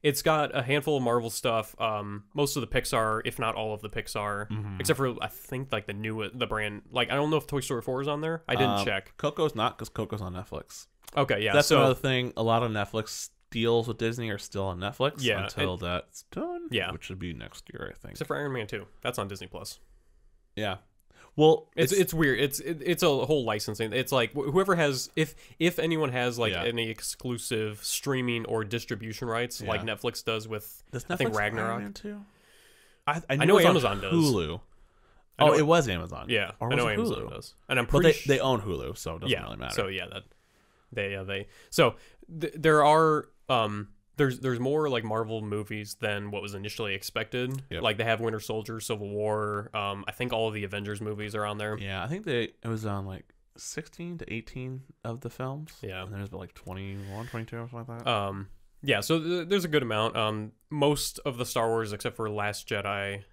It's got a handful of Marvel stuff, most of the Pixar, if not all of the Pixar, except for, I think, like, the brand. Like, I don't know if Toy Story 4 is on there. I didn't check. Coco's not, because Coco's on Netflix. Okay, yeah. That's another thing. A lot of Netflix deals with Disney are still on Netflix until that's done. Yeah. Which should be next year, I think. Except for Iron Man 2. That's on Disney Plus. Yeah. Well, it's weird. It's a whole licensing. It's like whoever has, if anyone has like any exclusive streaming or distribution rights, like Netflix does with I think Ragnarok. Too? I know Amazon does. Hulu. It was Amazon. Yeah, or I know Amazon does, and I'm pretty they own Hulu, so it doesn't really matter. So there are there's more like Marvel movies than what was initially expected. Yep. Like they have Winter Soldier, Civil War. I think all of the Avengers movies are on there. Yeah, I think it was on like 16 to 18 of the films. Yeah, and there's like 21, 22 or something like that. Yeah, so there's a good amount. Most of the Star Wars except for Last Jedi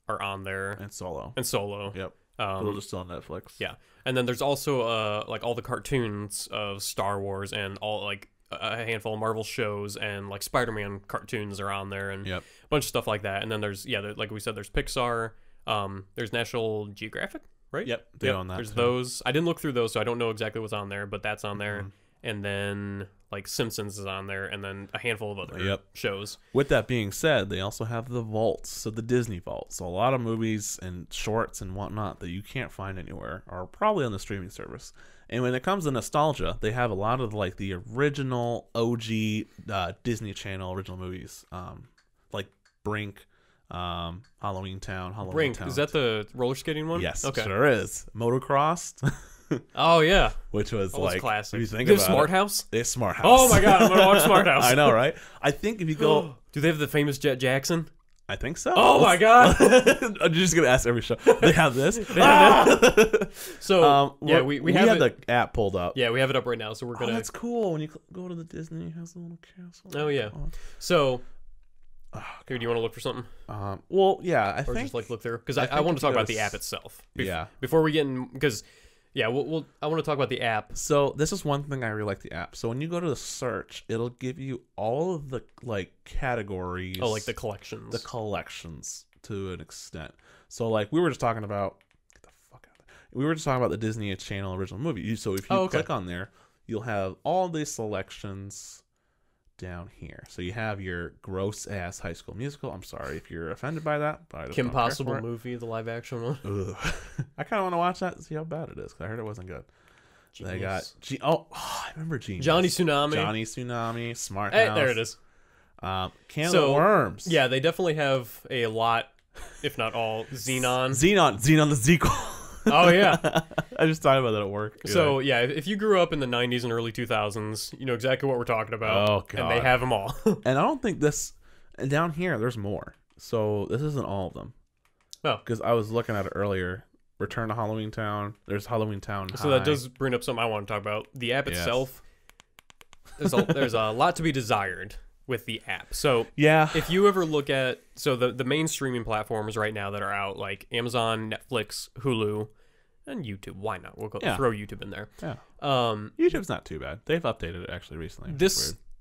are on there, and Solo. Yep. Those are still on Netflix. Yeah, and then there's also like all the cartoons of Star Wars and all like a handful of Marvel shows and like Spider-Man cartoons are on there and a bunch of stuff like that. And then there's like we said, there's Pixar. There's National Geographic, right? Yep, they own that. There's those. I didn't look through those, so I don't know exactly what's on there, but that's on there. And then like Simpsons is on there, and then a handful of other shows. With that being said, they also have the vaults, so the Disney vault. So a lot of movies and shorts and whatnot that you can't find anywhere are probably on the streaming service. And when it comes to nostalgia, they have a lot of like the original OG Disney Channel original movies, like Brink, Halloween Town. Brink, is that the roller skating one? Yes, sure is. Motocross. Oh yeah, which was like classic. If you think about Smart House. It's Smart House. Oh my god, I'm gonna watch Smart House. I know, right? I think if you go, do they have the famous Jet Jackson? I think so. Oh my god! I'm just gonna ask every show. They have this. So we have the app pulled up. Yeah, we have it up right now. So we're gonna. That's cool. When you go to the Disney, it has a little castle. Oh yeah. So. Here, do you want to look for something? Well, yeah, I or think just like look through because I want to talk about the app itself. Yeah. Before we get in, because I want to talk about the app. So this is one thing I really like the app. So when you go to the search, it'll give you all of the like categories. Oh, like the collections. The collections to an extent. So like we were just talking about. Get the fuck out of there. We were just talking about the Disney Channel original movie. So if you click on there, you'll have all these selections down here. So you have your gross ass High School Musical. I'm sorry if you're offended by that, but I just Kim Possible movie, the live action one. I kind of want to watch that and see how bad it is because I heard it wasn't good. Genius. They got I remember Genius. Johnny Tsunami, Smart House. Hey, there it is. Can of Worms. Yeah, they definitely have a lot, if not all, Xenon the sequel. Oh yeah, I just thought about that at work. So yeah, if you grew up in the 90s and early 2000s, you know exactly what we're talking about. Oh god, and they have them all. And I don't think this. And down here, there's more. So this isn't all of them. Oh, because I was looking at it earlier. Return to Halloween Town. There's Halloween Town High. So that does bring up something I want to talk about. The app itself. There's a lot to be desired with the app. So yeah, if you ever look at the main streaming platforms right now that are out, like Amazon, Netflix, Hulu, and YouTube. Why not? We'll throw YouTube in there. Yeah. YouTube's not too bad. They've updated it actually recently.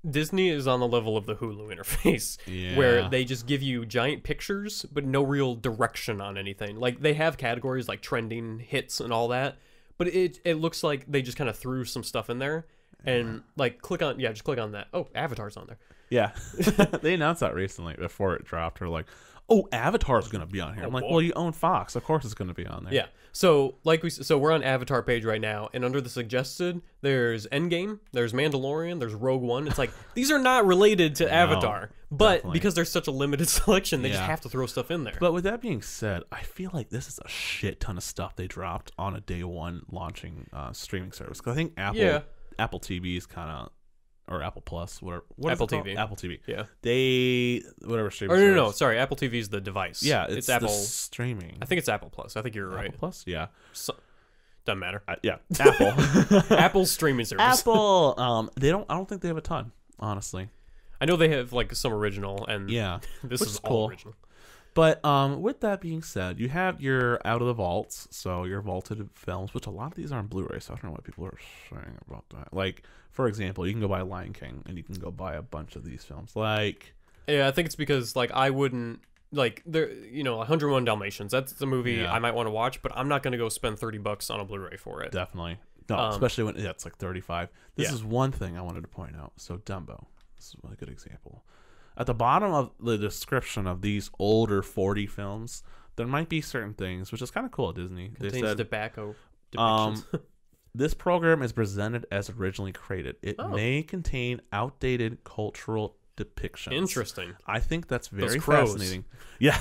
Disney is on the level of the Hulu interface, where they just give you giant pictures but no real direction on anything. Like they have categories like trending hits and all that, but it looks like they just kind of threw some stuff in there. And like just click on that. Oh, Avatar's on there. Yeah. They announced that recently before it dropped. They're like, oh, Avatar's going to be on here. I'm like, well, you own Fox. Of course it's going to be on there. Yeah. So we're on Avatar page right now, and under the suggested, there's Endgame, there's Mandalorian, there's Rogue One. It's like, these are not related to Avatar, but definitely. because there's such a limited selection, they just have to throw stuff in there. But with that being said, I feel like this is a shit ton of stuff they dropped on a day one launching streaming service. Because I think Apple TV is kind of, or Apple Plus, whatever. Apple TV. Apple TV. Yeah. Whatever streaming service. No. Sorry, Apple TV is the device. Yeah, it's Apple streaming. I think it's Apple Plus. I think you're right. Apple Plus? Yeah. Doesn't matter. Yeah. Apple. Apple's streaming service. Apple. I don't think they have a ton, honestly. I know they have like some original, and this is all cool. original. But with that being said, you have your out of the vaults, so your vaulted films, which a lot of these are on Blu-ray, so I don't know what people are saying about that. Like, for example, you can go buy Lion King, and you can go buy a bunch of these films. Like, yeah, I think it's because like I wouldn't like there, 101 Dalmatians. That's the movie I might want to watch, but I'm not going to go spend $30 on a Blu-ray for it. Definitely, no, especially when it's like 35. This is one thing I wanted to point out. So Dumbo, this is a good example. At the bottom of the description of these older 40 films, there might be certain things, which is kind of cool at Disney. Contains they said, tobacco depictions. This program is presented as originally created. It may contain outdated cultural depictions. Interesting. I think that's very fascinating. Yeah.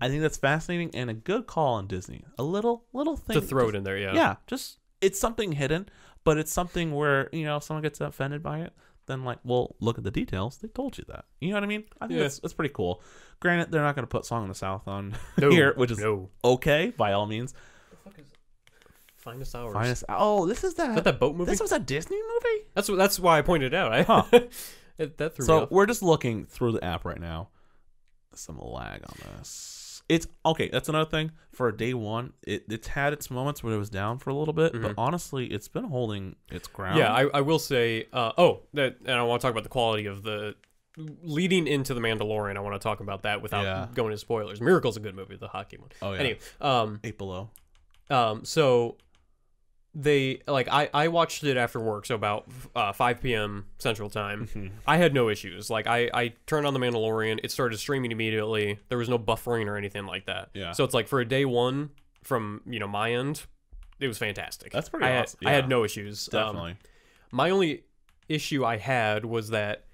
I think that's fascinating and a good call on Disney. A little thing. To throw it in there, yeah. Yeah, just, it's something hidden, but it's something where, someone gets offended by it. Then well, look at the details. They told you that. You know what I mean? I think that's pretty cool. Granted, they're not going to put Song of the South on here, which is okay by all means. What the fuck is Finest Hours? Oh, this is that. Is that boat movie? This was a Disney movie? That's why I pointed it out. That threw me off. We're just looking through the app right now. Some lag on this. It's okay. That's another thing. For day one, it's had its moments where it was down for a little bit, but honestly, it's been holding its ground. Yeah, I will say. And I want to talk about the quality of the leading into the Mandalorian. I want to talk about that without going into spoilers. Miracle's a good movie, the hockey one. Oh yeah. Anyway, 8 Below. So they I watched it after work, so about 5 p.m. Central Time. I had no issues. Like I turned on the Mandalorian, it started streaming immediately. There was no buffering or anything like that. Yeah. So it's like for a day one from my end, it was fantastic. That's pretty awesome. I had no issues. Definitely. My only issue I had was that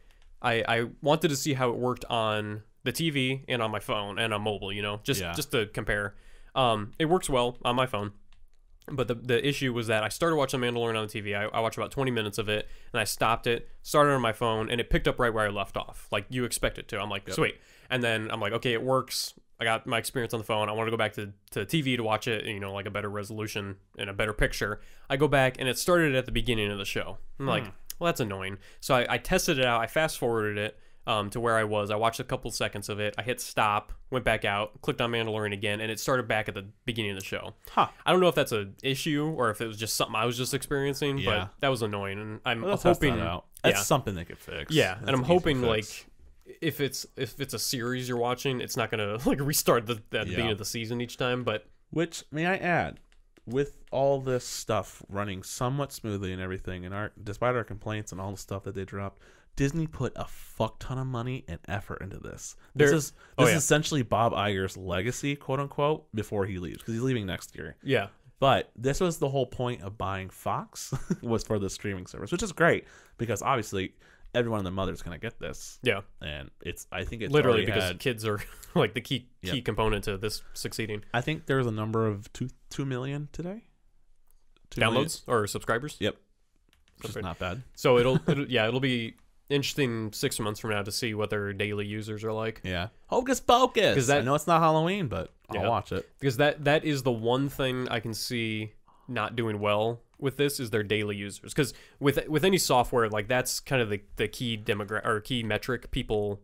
I wanted to see how it worked on the TV and on my phone and on mobile. Just to compare. It works well on my phone. But the issue was that I started watching Mandalorian on the TV. I watched about 20 minutes of it, and I stopped it, started on my phone, and it picked up right where I left off, like you expect it to. I'm like, sweet. And then I'm like, okay, it works. I got my experience on the phone. I want to go back to TV to watch it, like a better resolution and a better picture. I go back, and it started at the beginning of the show. I'm like, well, that's annoying. So I tested it out. I fast-forwarded it to where I was. I watched a couple seconds of it. I hit stop, went back out, clicked on Mandalorian again, and it started back at the beginning of the show. I don't know if that's an issue or if it was just something I was just experiencing, but that was annoying. And I'm hoping that's something they could fix. Yeah, and I'm hoping if it's a series you're watching, it's not gonna restart the beginning of the season each time. But which, may I add, with all this stuff running somewhat smoothly and everything, and despite our complaints and all the stuff that they dropped, Disney put a fuck ton of money and effort into this. This is essentially Bob Iger's legacy, quote unquote, before he leaves, because he's leaving next year. Yeah. But this was the whole point of buying Fox was for the streaming service, which is great because obviously everyone and their mother is going to get this. Yeah. And I think it's literally because kids are like the key component to this succeeding. I think there's a number of 2 million today. Downloads or subscribers? Yep. Which is not bad. So it'll be interesting 6 months from now to see what their daily users are like. Yeah. Hocus pocus. I know it's not Halloween, but I'll watch it. Because that is the one thing I can see not doing well with this is their daily users. Because with any software, like that's kind of the key demographic or key metric people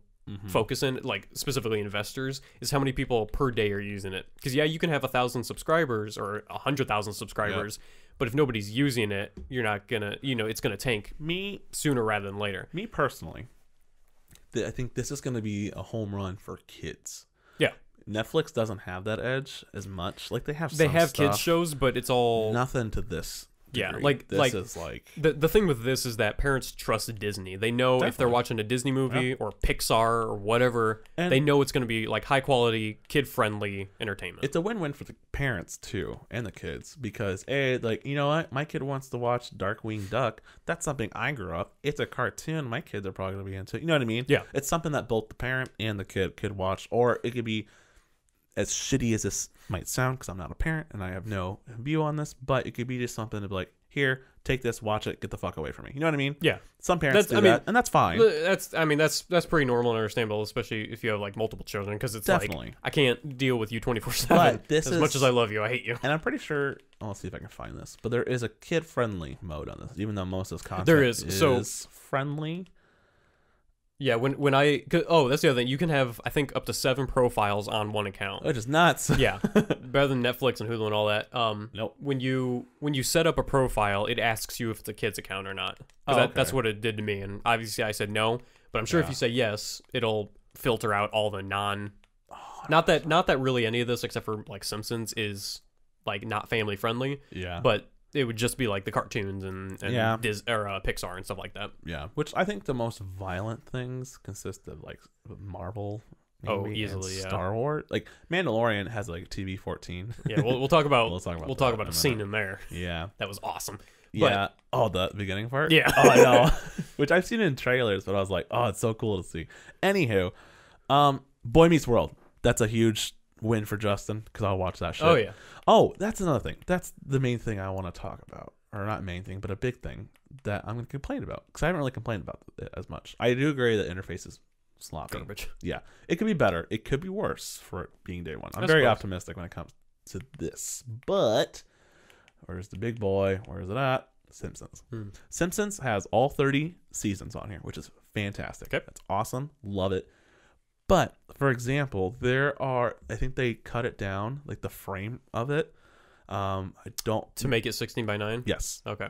focus in, like specifically investors, is how many people per day are using it. Because you can have 1,000 subscribers or 100,000 subscribers. Yep. But if nobody's using it, you're not gonna, it's gonna tank sooner rather than later. Me personally, I think this is gonna be a home run for kids. Yeah, Netflix doesn't have that edge as much. Like they have kids shows, but it's all nothing to this Yeah, degree. This is like the thing with this is that parents trust Disney. They know if they're watching a Disney movie or Pixar or whatever, and they know it's going to be like high quality, kid friendly entertainment. It's a win-win for the parents too and the kids because like, you know what, my kid wants to watch Darkwing Duck. That's something I grew up. It's a cartoon. My kids are probably going to be into. You know what I mean? Yeah. It's something that both the parent and the kid could watch, or it could be as shitty as this might sound because I'm not a parent and I have no view on this, but it could be just something to be like, here, take this, watch it, get the fuck away from me. You know what I mean? Yeah. Some parents do that, and that's fine. That's pretty normal and understandable, especially if you have like multiple children, because it's Definitely. like I can't deal with you 24/7. Much as I love you, I hate you. And I'm pretty sure. Let's see if I can find this, but there is a kid-friendly mode on this, even though most of this content is friendly. Yeah, when that's the other thing. You can have, I think, up to 7 profiles on one account. Which is nuts. Yeah, better than Netflix and Hulu and all that. Nope. When you set up a profile, it asks you if it's a kid's account or not. That's what it did to me, and obviously I said no. But I'm sure if you say yes, it'll filter out all the non. Not that really any of this, except for like Simpsons, is like not family friendly. Yeah. But it would just be like the cartoons and Pixar and stuff like that. Yeah, which I think the most violent things consist of like Marvel. Maybe, easily, yeah. Star Wars, like Mandalorian has like TV-14. Yeah, we'll talk about we'll talk about a scene in there. Yeah, that was awesome. Yeah. The beginning part. Yeah. Oh, I know. Which I've seen in trailers, but I was like, oh, it's so cool to see. Anywho, Boy Meets World. That's a huge win for Justin because I'll watch that shit. Oh yeah. Oh, that's another thing. That's the main thing I want to talk about, or not main thing, but a big thing that I'm going to complain about because I haven't really complained about it as much. I do agree that interface is sloppy. Garbage. Yeah, it could be better. It could be worse for it being day one. I'm very optimistic when it comes to this. But where's the big boy? Where is it at? Simpsons. Simpsons has all 30 seasons on here, which is fantastic. Okay. That's awesome. Love it. But, for example, I think they cut it down, like the frame of it. To make it 16:9? Yes. Okay.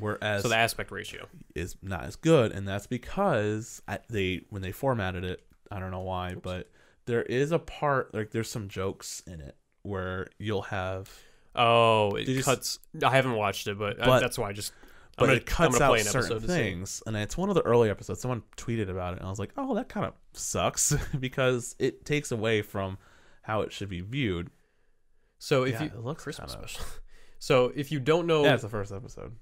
Whereas so the aspect ratio is not as good, and that's because when they formatted it, I don't know why, but there is a part, like there's some jokes in it where you'll have... Oh, it cuts... I haven't watched it, but that's why I just... But it cuts out certain things, and it's one of the early episodes. Someone tweeted about it, and I was like, "Oh, that kind of sucks," because it takes away from how it should be viewed. So it looks Christmas special. So if you don't know, it's the first episode.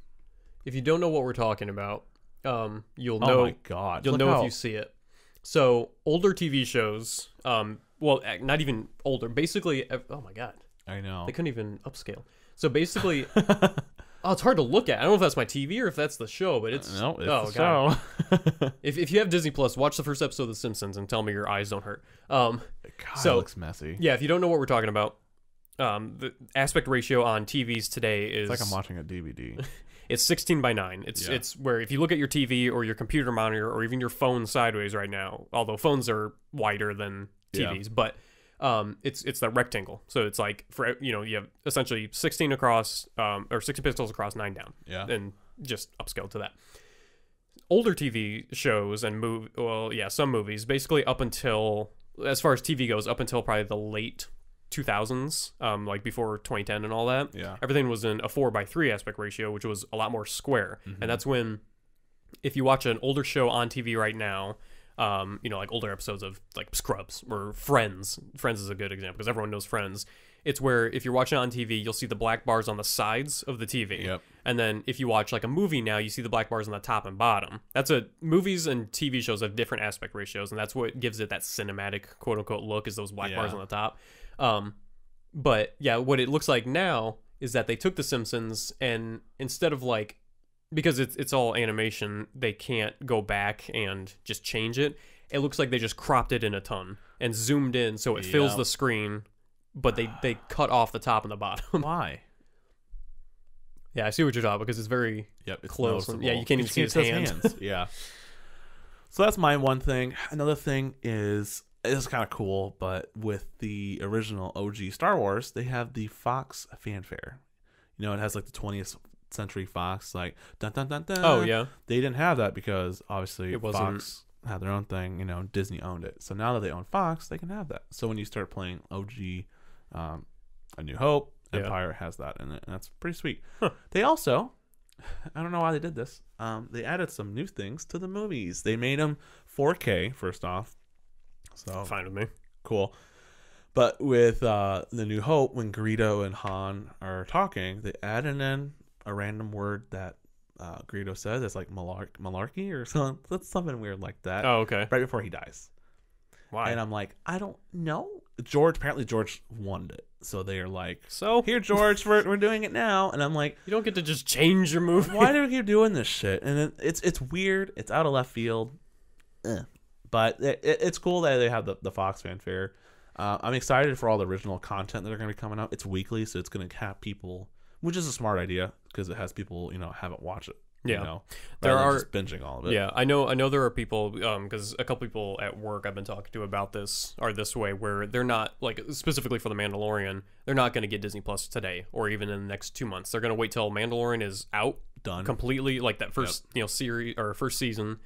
If you don't know what we're talking about, you'll know. Oh my god! You'll know if you see it. So older TV shows, well, not even older. Basically, oh my god! I know they couldn't even upscale. So basically. Oh, it's hard to look at. I don't know if that's my TV or if that's the show, but it's... No, it's the show. if you have Disney Plus, watch the first episode of The Simpsons and tell me your eyes don't hurt. God, it looks messy. Yeah, if you don't know what we're talking about, the aspect ratio on TVs today is... It's like I'm watching a DVD. It's 16:9. It's where if you look at your TV or your computer monitor or even your phone sideways right now, although phones are wider than TVs, but... it's that rectangle, so it's like you have essentially 16 across, or 60 pixels across, 9 down, and just upscale to that. Older TV shows and some movies, basically up until, as far as TV goes, up until probably the late 2000s, like before 2010 and all that. Yeah, everything was in a 4:3 aspect ratio, which was a lot more square, and that's when, if you watch an older show on TV right now. Like older episodes of like Scrubs or Friends. Friends is a good example because everyone knows Friends. It's where if you're watching it on TV, you'll see the black bars on the sides of the TV. Yep. And then if you watch like a movie now, you see the black bars on the top and bottom. Movies and TV shows have different aspect ratios, and that's what gives it that cinematic quote unquote look, is those black bars on the top. But yeah, what it looks like now is that they took The Simpsons and instead of like, because it's all animation, they can't go back and just change it. It looks like they just cropped it in a ton and zoomed in so it fills the screen, but they cut off the top and the bottom. Why? Yeah, I see what you're talking about because it's very close. Noticeable. Yeah, you can't even see his hands. Yeah. So that's my one thing. Another thing is kind of cool, but with the original OG Star Wars, they have the Fox fanfare. It has like the 20th Century Fox, like dun dun dun dun. Oh yeah, they didn't have that because obviously Fox had their own thing. Disney owned it, so now that they own Fox, they can have that. So when you start playing OG, A New Hope, Empire has that in it, and that's pretty sweet. They also I don't know why they did this. They added some new things to the movies. They made them 4K first off. So Fine with me. cool. But with The New Hope, when Greedo and Han are talking, they added in a random word that Greedo says. It's like malarkey or something. That's something weird like that. Oh, okay. Right before he dies. Why? And I'm like, I don't know. Apparently George wanted it. So they're like, so here, George, we're doing it now. And I'm like, you don't get to just change your movie. why do we keep doing this shit? And it's weird. It's out of left field. But it's cool that they have the Fox fanfare. I'm excited for all the original content that are going to be coming out. It's weekly, so it's going to have people, which is a smart idea because it has people, haven't watched it. Yeah. There are just binging all of it. Yeah, I know there are people, because a couple people at work I've been talking to about this are this way, where they're not, like, specifically for The Mandalorian, they're not going to get Disney Plus today or even in the next 2 months. They're going to wait till Mandalorian is out, done completely, like that first series or first season,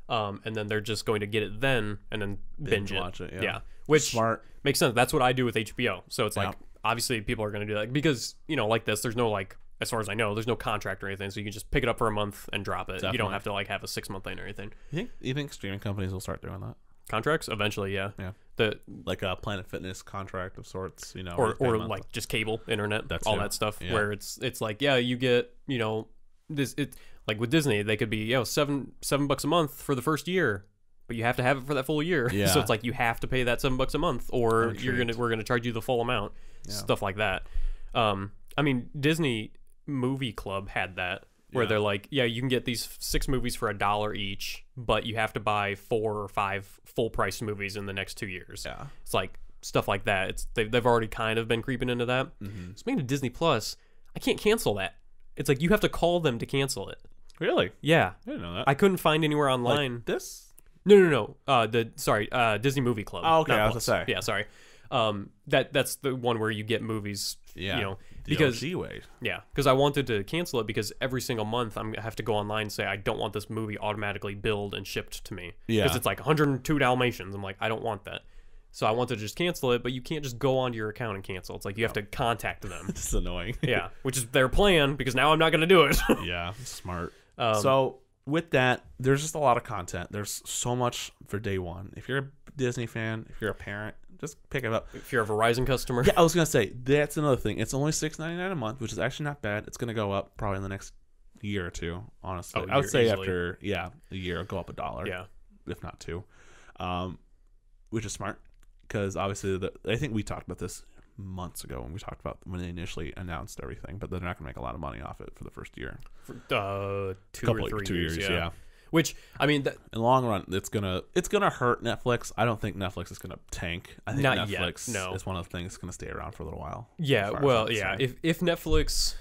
and then they're just going to get it then and then binge it. Watch it. Yeah, which smart. Makes sense. That's what I do with HBO. So it's like, obviously people are going to do that because, like this, there's no, like, as far as I know, there's no contract or anything, so you can just pick it up for a month and drop it. Definitely. You don't have to like have a 6-month thing or anything. You think streaming companies will start doing that? Contracts eventually, yeah. Like a Planet Fitness contract of sorts, or like just cable, internet, all that stuff. Yeah. Where it's like, yeah, you get this. It like with Disney, they could be $7 a month for the first year, but you have to have it for that full year. Yeah. So it's like you have to pay that $7 a month, or we're gonna charge you the full amount. Yeah. Stuff like that. I mean, Disney Movie Club had that where they're like, yeah, you can get these 6 movies for $1 each, but you have to buy 4 or 5 full price movies in the next 2 years. Yeah, it's like stuff like that. They've already kind of been creeping into that. Mm-hmm. Speaking of Disney Plus, I can't cancel that. It's like you have to call them to cancel it. Really? Yeah, I didn't know that. I couldn't find anywhere online. Like this? No. Disney Movie Club. Oh, okay. I was gonna say. Yeah, sorry. That's the one where you get movies. Yeah. Because OG way. Yeah, because I wanted to cancel it because every single month I have to go online and say I don't want this movie automatically billed and shipped to me. Yeah, because it's like 102 Dalmatians. I'm like, I don't want that. So I wanted to just cancel it, but you can't just go onto your account and cancel. It's like you have to contact them. It's annoying. Yeah, which is their plan because now I'm not going to do it. Yeah, smart. So with that, there's just a lot of content. There's so much for day one. If you're a Disney fan, if you're a parent, just pick it up. If you're a Verizon customer. Yeah, I was going to say, that's another thing. It's only $6.99 a month, which is actually not bad. It's going to go up probably in the next year or two, honestly. I would say easily. After, a year, it'll go up $1. Yeah. If not $2. Which is smart. Because obviously, I think we talked about this months ago when they initially announced everything, but they're not going to make a lot of money off it for the first year. For, 2 or 3 years. Yeah. Which, I mean, in the long run, it's gonna hurt Netflix. I don't think Netflix is gonna tank. I think not Netflix yet, no. is one of the things that's gonna stay around for a little while. Yeah, well, yeah. If Netflix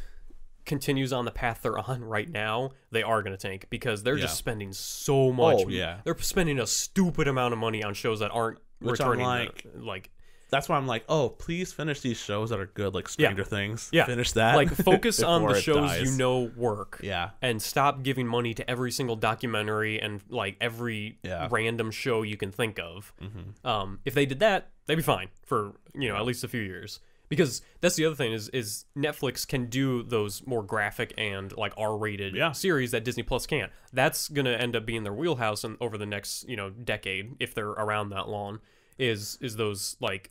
continues on the path they're on right now, they are gonna tank because they're just spending so much. Oh yeah, they're spending a stupid amount of money on shows that aren't returning. Like that's why I'm like, oh, please finish these shows that are good, like Stranger Things. Yeah. Finish that. Like, focus on the shows dies. Work. Yeah. And stop giving money to every single documentary and, like, every random show you can think of. Mm-hmm. If they did that, they'd be fine for, at least a few years. Because that's the other thing is Netflix can do those more graphic and, like, R-rated series that Disney Plus can't. That's going to end up being their wheelhouse over the next, decade, if they're around that long, is those, like,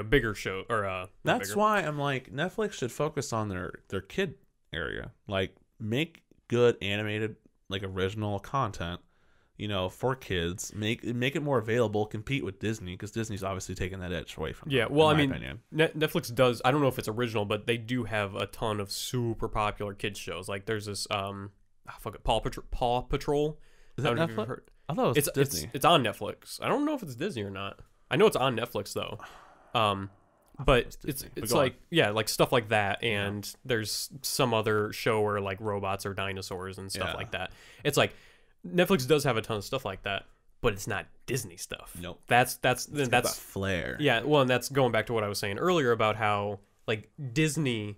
bigger show or that's bigger. Why I'm like, Netflix should focus on their kid area, like make good animated, like original content, for kids. Make it more available. Compete with Disney because Disney's obviously taking that edge away from. Yeah, well, I mean, Netflix does. I don't know if it's original, but they do have a ton of super popular kids shows. Like there's this Paw Patrol. Is that Netflix? I thought it was Disney. It's on Netflix. I don't know if it's Disney or not. I know it's on Netflix though. But it's like like stuff like that, and there's some other show where like robots or dinosaurs and stuff like that. It's like Netflix does have a ton of stuff like that, but it's not Disney stuff. Nope. That's that flair. Yeah, well, and that's going back to what I was saying earlier about how like Disney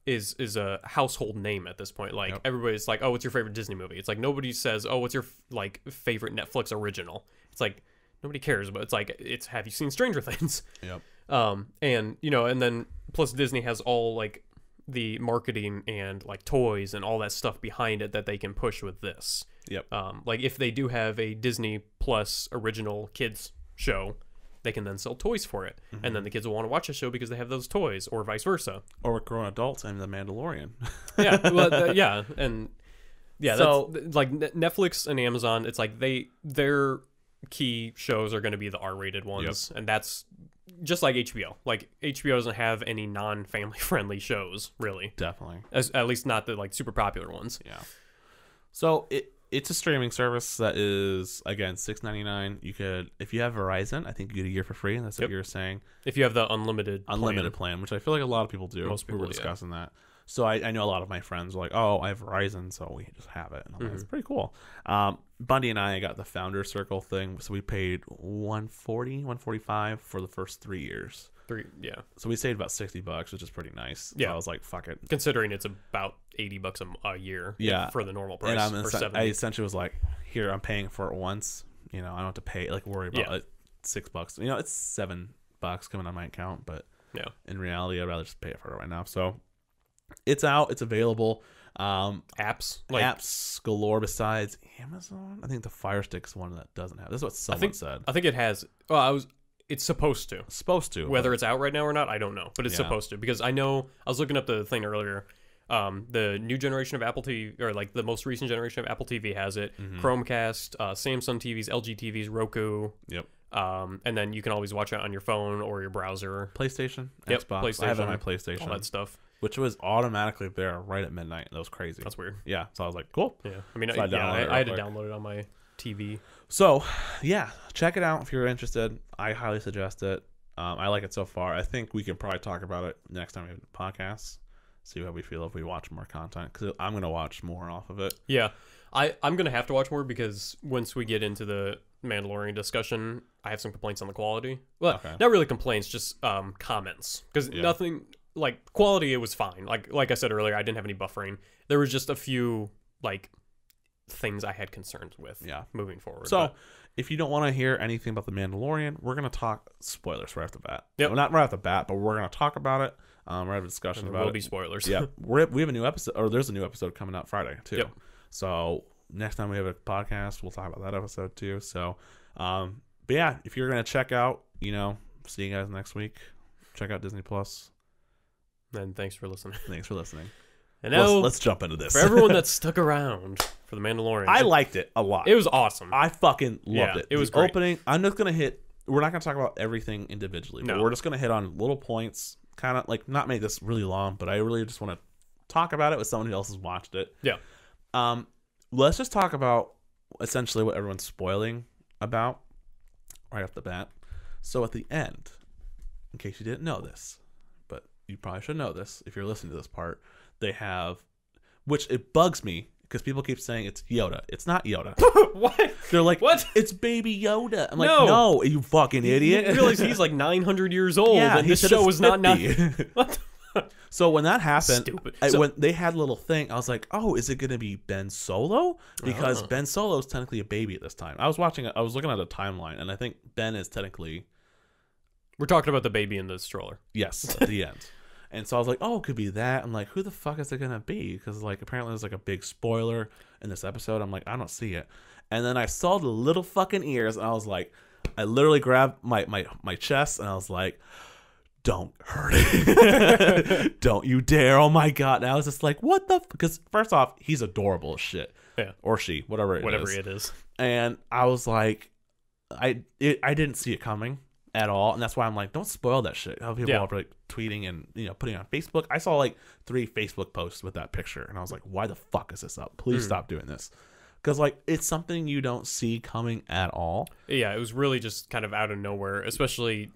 is a household name at this point. Like everybody's like, oh, what's your favorite Disney movie? It's like nobody says, oh, what's your like favorite Netflix original? It's like nobody cares, but it's like have you seen Stranger Things? Yep. And and then plus Disney has all like the marketing and like toys and all that stuff behind it that they can push with this. Yep. Like if they do have a Disney Plus original kids show, they can then sell toys for it, and then the kids will want to watch the show because they have those toys, or vice versa. Or with grown adults and The Mandalorian. Yeah, well, yeah, and yeah. So- that's like Netflix and Amazon. It's like their key shows are going to be the R-rated ones, and that's just like HBO. Like HBO doesn't have any non-family friendly shows, really. Definitely. At least not the like super popular ones. Yeah. So it's a streaming service that is, again, $6.99. You could, if you have Verizon, I think you get a year for free, and that's what you were saying. If you have the unlimited plan, which I feel like a lot of people do. Most people were discussing that. So I know a lot of my friends are like, oh, I have Verizon, so we just have it. And I'm like, it's pretty cool. Bundy and I got the Founder Circle thing, so we paid $145 for the first 3 years. Yeah. So we saved about $60, which is pretty nice. Yeah. So I was like, fuck it. Considering it's about $80 a year. Yeah. For the normal price. And For I essentially was like, here, I'm paying for it once. You know, I don't have to pay, like, worry about like $6. You know, it's $7 coming on my account, but in reality, I'd rather just pay it for it right now. So it's out. It's available. Apps galore besides Amazon. I think the Fire Stick's one that doesn't have. This is what someone said. I think it has. Well, it's supposed to. Whether it's out right now or not, I don't know. But it's supposed to, because I know I was looking up the thing earlier. The new generation of Apple TV, or like the most recent generation of Apple TV has it. Chromecast, Samsung TVs, LG TVs, Roku. Yep. And then you can always watch it on your phone or your browser. PlayStation, Yep, Xbox. PlayStation, I have it on my PlayStation. All that stuff. Which was automatically there right at midnight. That was crazy. That's weird. Yeah. So I was like, cool. Yeah. I mean, So I had to download it on my TV. So, yeah, check it out if you're interested. I highly suggest it. I like it so far. I think we can probably talk about it next time we have the podcast. See how we feel if we watch more content, because I'm going to watch more off of it. Yeah. I'm going to have to watch more, because once we get into the Mandalorian discussion, I have some complaints on the quality. Well, not really complaints, just comments. Because nothing, like, quality, it was fine. Like I said earlier, I didn't have any buffering. There was just a few, like, things I had concerns with moving forward. So, if you don't want to hear anything about The Mandalorian, we're going to talk spoilers right off the bat. Yep. Well, not right off the bat, but we're going to talk about it. We're going to have a discussion about it. There will be spoilers. Yeah. We have a new episode, or there's a new episode coming out Friday, too. Yep. So, next time we have a podcast, we'll talk about that episode, too. So, but yeah, if you're going to check out, see you guys next week. Check out Disney Plus. And thanks for listening. And now, let's jump into this. For everyone that stuck around for The Mandalorian, I liked it a lot. It was awesome. I fucking loved it. It was the great. Opening. I'm just gonna hit. We're not gonna talk about everything individually, but we're just gonna hit on little points. Kind of like not make this really long, but I really just want to talk about it with someone who else has watched it. Yeah. Let's just talk about essentially what everyone's spoiling about right off the bat. So at the end, in case you didn't know this, but you probably should know this if you're listening to this part, they have, which it bugs me because people keep saying it's Yoda. It's not Yoda. What? They're like, what? It's Baby Yoda. I'm like, no, you fucking idiot. You realize he's like 900 years old, Yeah, and this show was not. What? So when that happened, Stupid. When they had a little thing, I was like, oh, is it going to be Ben Solo? Because Ben Solo is technically a baby at this time. I was looking at a timeline, and I think Ben is technically... We're talking about the baby in the stroller. Yes, at the end. And so I was like, oh, it could be that. I'm like, who the fuck is it going to be? Because like apparently there's like a big spoiler in this episode. I'm like, I don't see it. And then I saw the little fucking ears, and I was like, I literally grabbed my chest, and I was like... Don't hurt it. Don't you dare. Oh my God. And I was just like, what the? Because first off, he's adorable as shit. Yeah. Or she, whatever it is. And I was like, I didn't see it coming at all. And that's why I'm like, don't spoil that shit. How people are like tweeting and, putting it on Facebook. I saw like 3 Facebook posts with that picture. And I was like, why the fuck is this up? Please stop doing this. Because like, it's something you don't see coming at all. Yeah. It was really just kind of out of nowhere, especially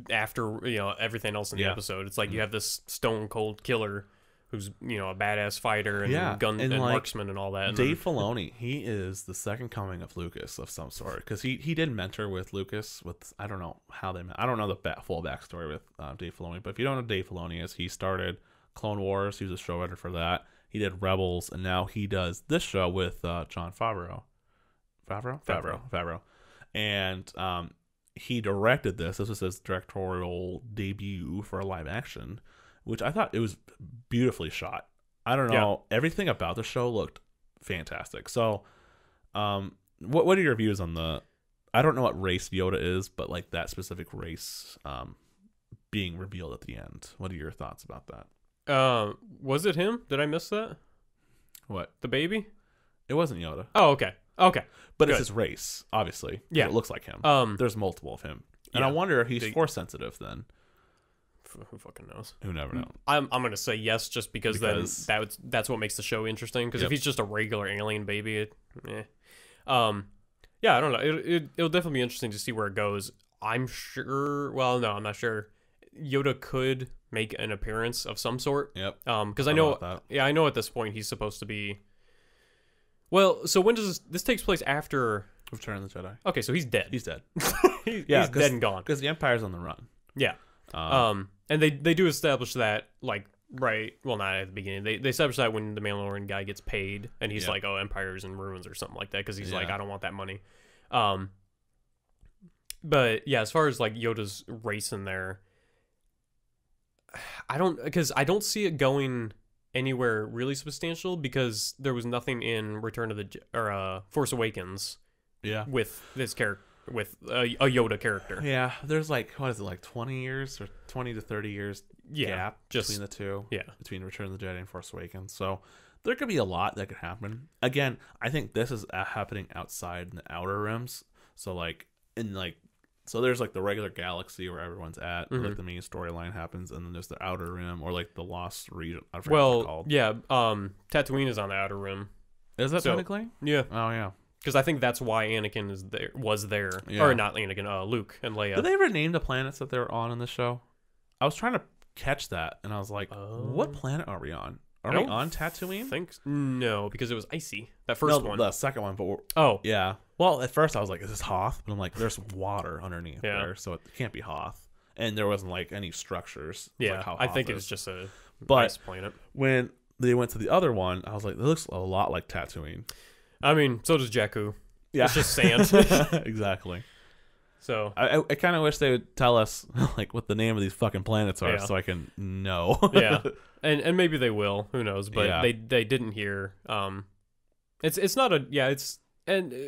after everything else in the episode. It's like you have this stone cold killer who's a badass fighter and gun and like, marksman and all that. Dave Filoni, he is the second coming of Lucas of some sort, because he did mentor with Lucas. With I don't know how they met. I don't know the full backstory with Dave Filoni, but if you don't know who Dave Filoni is, he started Clone Wars. He was a show editor for that. He did Rebels, and now he does this show with Jon Favreau. Favreau. And he directed this. This was his directorial debut for a live action which I thought it was beautifully shot. I don't know. Everything about the show looked fantastic. So, what are your views on the? I don't know what race Yoda is, but like that specific race being revealed at the end. What are your thoughts about that? Was it him? Did I miss that? What? The baby? It wasn't Yoda. Oh, okay. Okay. But Good. it's his race, obviously. Yeah. It looks like him. There's multiple of him. And I wonder if he's force sensitive then. Who fucking knows? Who never know. I'm gonna say yes, just because then that's what makes the show interesting. Because if he's just a regular alien baby, yeah, I don't know. It'll definitely be interesting to see where it goes. I'm sure. Well, no, I'm not sure. Yoda could make an appearance of some sort. Yep. Because I know. Yeah, I know at this point he's supposed to be. Well, so when does this takes place after Return of the Jedi? Okay, so he's dead. He's dead. He's dead and gone. Because the Empire's on the run. Yeah. And they do establish that, like, right, well, not at the beginning. They establish that when the Mandalorian guy gets paid, and he's like, oh, Empire's in ruins or something like that, because he's like, I don't want that money. But, yeah, as far as, like, Yoda's race in there, I don't see it going anywhere really substantial, because there was nothing in Force Awakens with this character. With a Yoda character. Yeah, there's like, what is it, like 20 years or 20 to 30 years gap between the two? Yeah. Between Return of the Jedi and Force Awakens. So there could be a lot that could happen. Again, I think this is happening outside in the Outer Rims. So like, so there's like the regular galaxy where everyone's at, where, like the main storyline happens, and then there's the Outer Rim or like the Lost Region. I forget what it's called. Yeah, Tatooine is on the Outer Rim. Is that technically? Yeah. Oh, yeah. Because I think that's why Anakin was there. Or not Anakin, Luke and Leia. Did they ever name the planets that they were on in the show? I was trying to catch that, and I was like, what planet are we on? Are we on Tatooine? No, because it was icy. That first one. The second one. But yeah. Well, at first I was like, is this Hoth? But I'm like, there's water underneath there, so it can't be Hoth. And there wasn't like any structures. Yeah, like how I Hoth think is. it was just a ice planet. When they went to the other one, I was like, it looks a lot like Tatooine. I mean, so does Jakku. Yeah. It's just sand. Exactly. So I kind of wish they would tell us like what the name of these fucking planets are, so I can know. Yeah, and maybe they will. Who knows? But they didn't hear. It's not a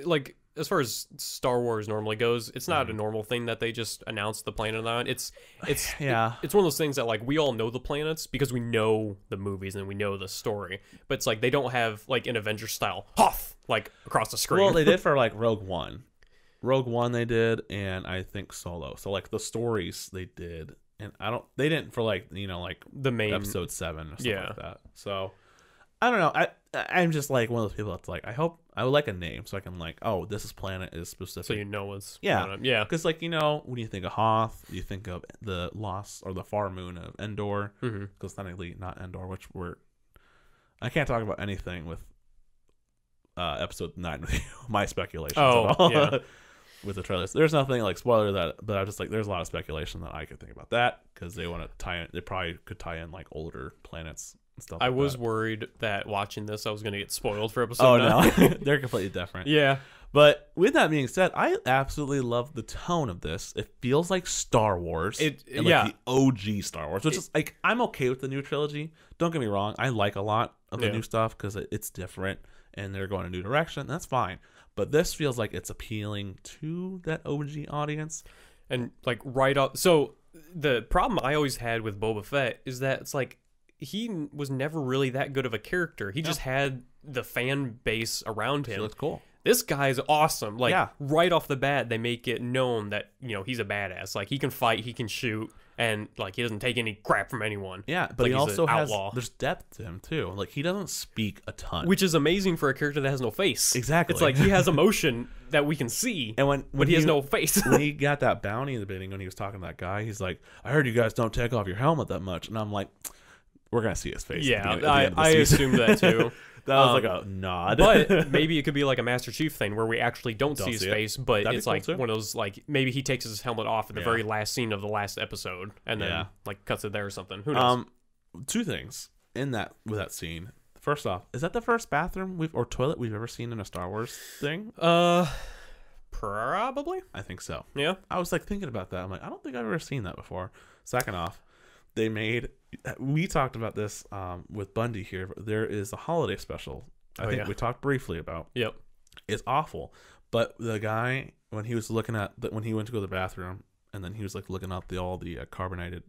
like as far as Star Wars normally goes, it's not a normal thing that they just announce the planet on. It's it's one of those things that like we all know the planets because we know the movies and we know the story. But it's like they don't have like an Avengers style Hoth like across the screen. Well, they did for like Rogue One. Rogue One they did, and I think Solo. So like the stories they did, and they didn't for like like the main Episode 7 or something like that. So I don't know. I'm just like one of those people that's like, I would like a name so I can like, oh, this planet is specific. So you know what's going on. Yeah. Because like when you think of Hoth, you think of the lost or the far moon of Endor. Because technically not Endor, which I can't talk about anything with Episode 9 with you. My speculations at all. With the trailers, there's nothing like spoiler that, but I just like there's a lot of speculation that I could think about that because they want to tie in. They probably could tie in like older planets. Stuff I was that. worried that watching this, I was going to get spoiled for episode 9. No, they're completely different. Yeah. But with that being said, I absolutely love the tone of this. It feels like Star Wars. The OG Star Wars, which is like, I'm okay with the new trilogy. Don't get me wrong. I like a lot of the new stuff because it's different and they're going a new direction. That's fine. But this feels like it's appealing to that OG audience. And like right up. So the problem I always had with Boba Fett is that it's like, he was never really that good of a character. He just had the fan base around him. He looks cool. This guy's awesome. Like right off the bat, they make it known that he's a badass. Like he can fight, he can shoot, and like he doesn't take any crap from anyone. Yeah, but like, he also has outlaw. There's depth to him too. Like he doesn't speak a ton, which is amazing for a character that has no face. Exactly. It's like he has emotion that we can see, and when he has no face. When he got that bounty in the beginning, when he was talking to that guy, he's like, "I heard you guys don't take off your helmet that much," and I'm like, we're gonna see his face. Yeah, I assumed that too. That was like a nod. But maybe it could be like a Master Chief thing where we actually don't see his face, but it's like one of those like maybe he takes his helmet off at the very last scene of the last episode and then like cuts it there or something. Who knows? Two things with that scene. First off, is that the first bathroom or toilet we've ever seen in a Star Wars thing? Probably. I think so. Yeah. I was like thinking about that. I'm like, I don't think I've ever seen that before. Second off, they made we talked about this with Bundy here. But there is a holiday special. I think we talked briefly about. Yep. It's awful, but the guy when he was looking at when he went to go to the bathroom. And then he was like looking up all the carbonated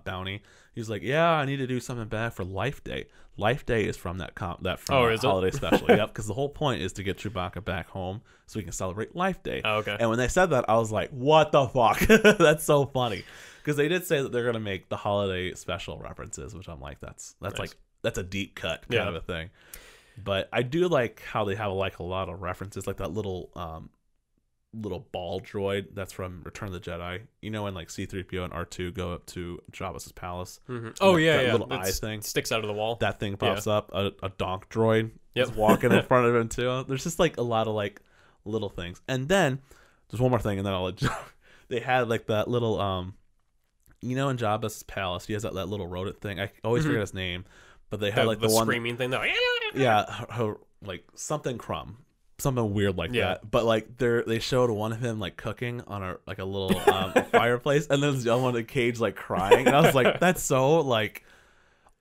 bounty. He's like, "Yeah, I need to do something bad for Life Day. Life Day is from that holiday special. Yep, because the whole point is to get Chewbacca back home so we can celebrate Life Day. Oh, okay. And when they said that, I was like, "What the fuck?" That's so funny because they did say that they're gonna make the holiday special references, which I'm like, that's nice. like that's a deep cut kind of a thing. But I do like how they have like a lot of references, like that little ball droid that's from Return of the Jedi. You know when like C-3PO and R2 go up to Jabba's palace? Mm-hmm. Oh yeah, that yeah. little eye thing sticks out of the wall. That thing pops up. A donk droid is walking in front of him too. There's just like a lot of like little things. And then there's one more thing, and then I'll let you. They had like that little you know in Jabba's palace he has that little rodent thing. I always forget his name, but they had like the one screaming thing though. Like something crumb. Something weird like that, but like they showed one of him like cooking on a little fireplace, and then there's the other one in a cage like crying, and I was like, that's so like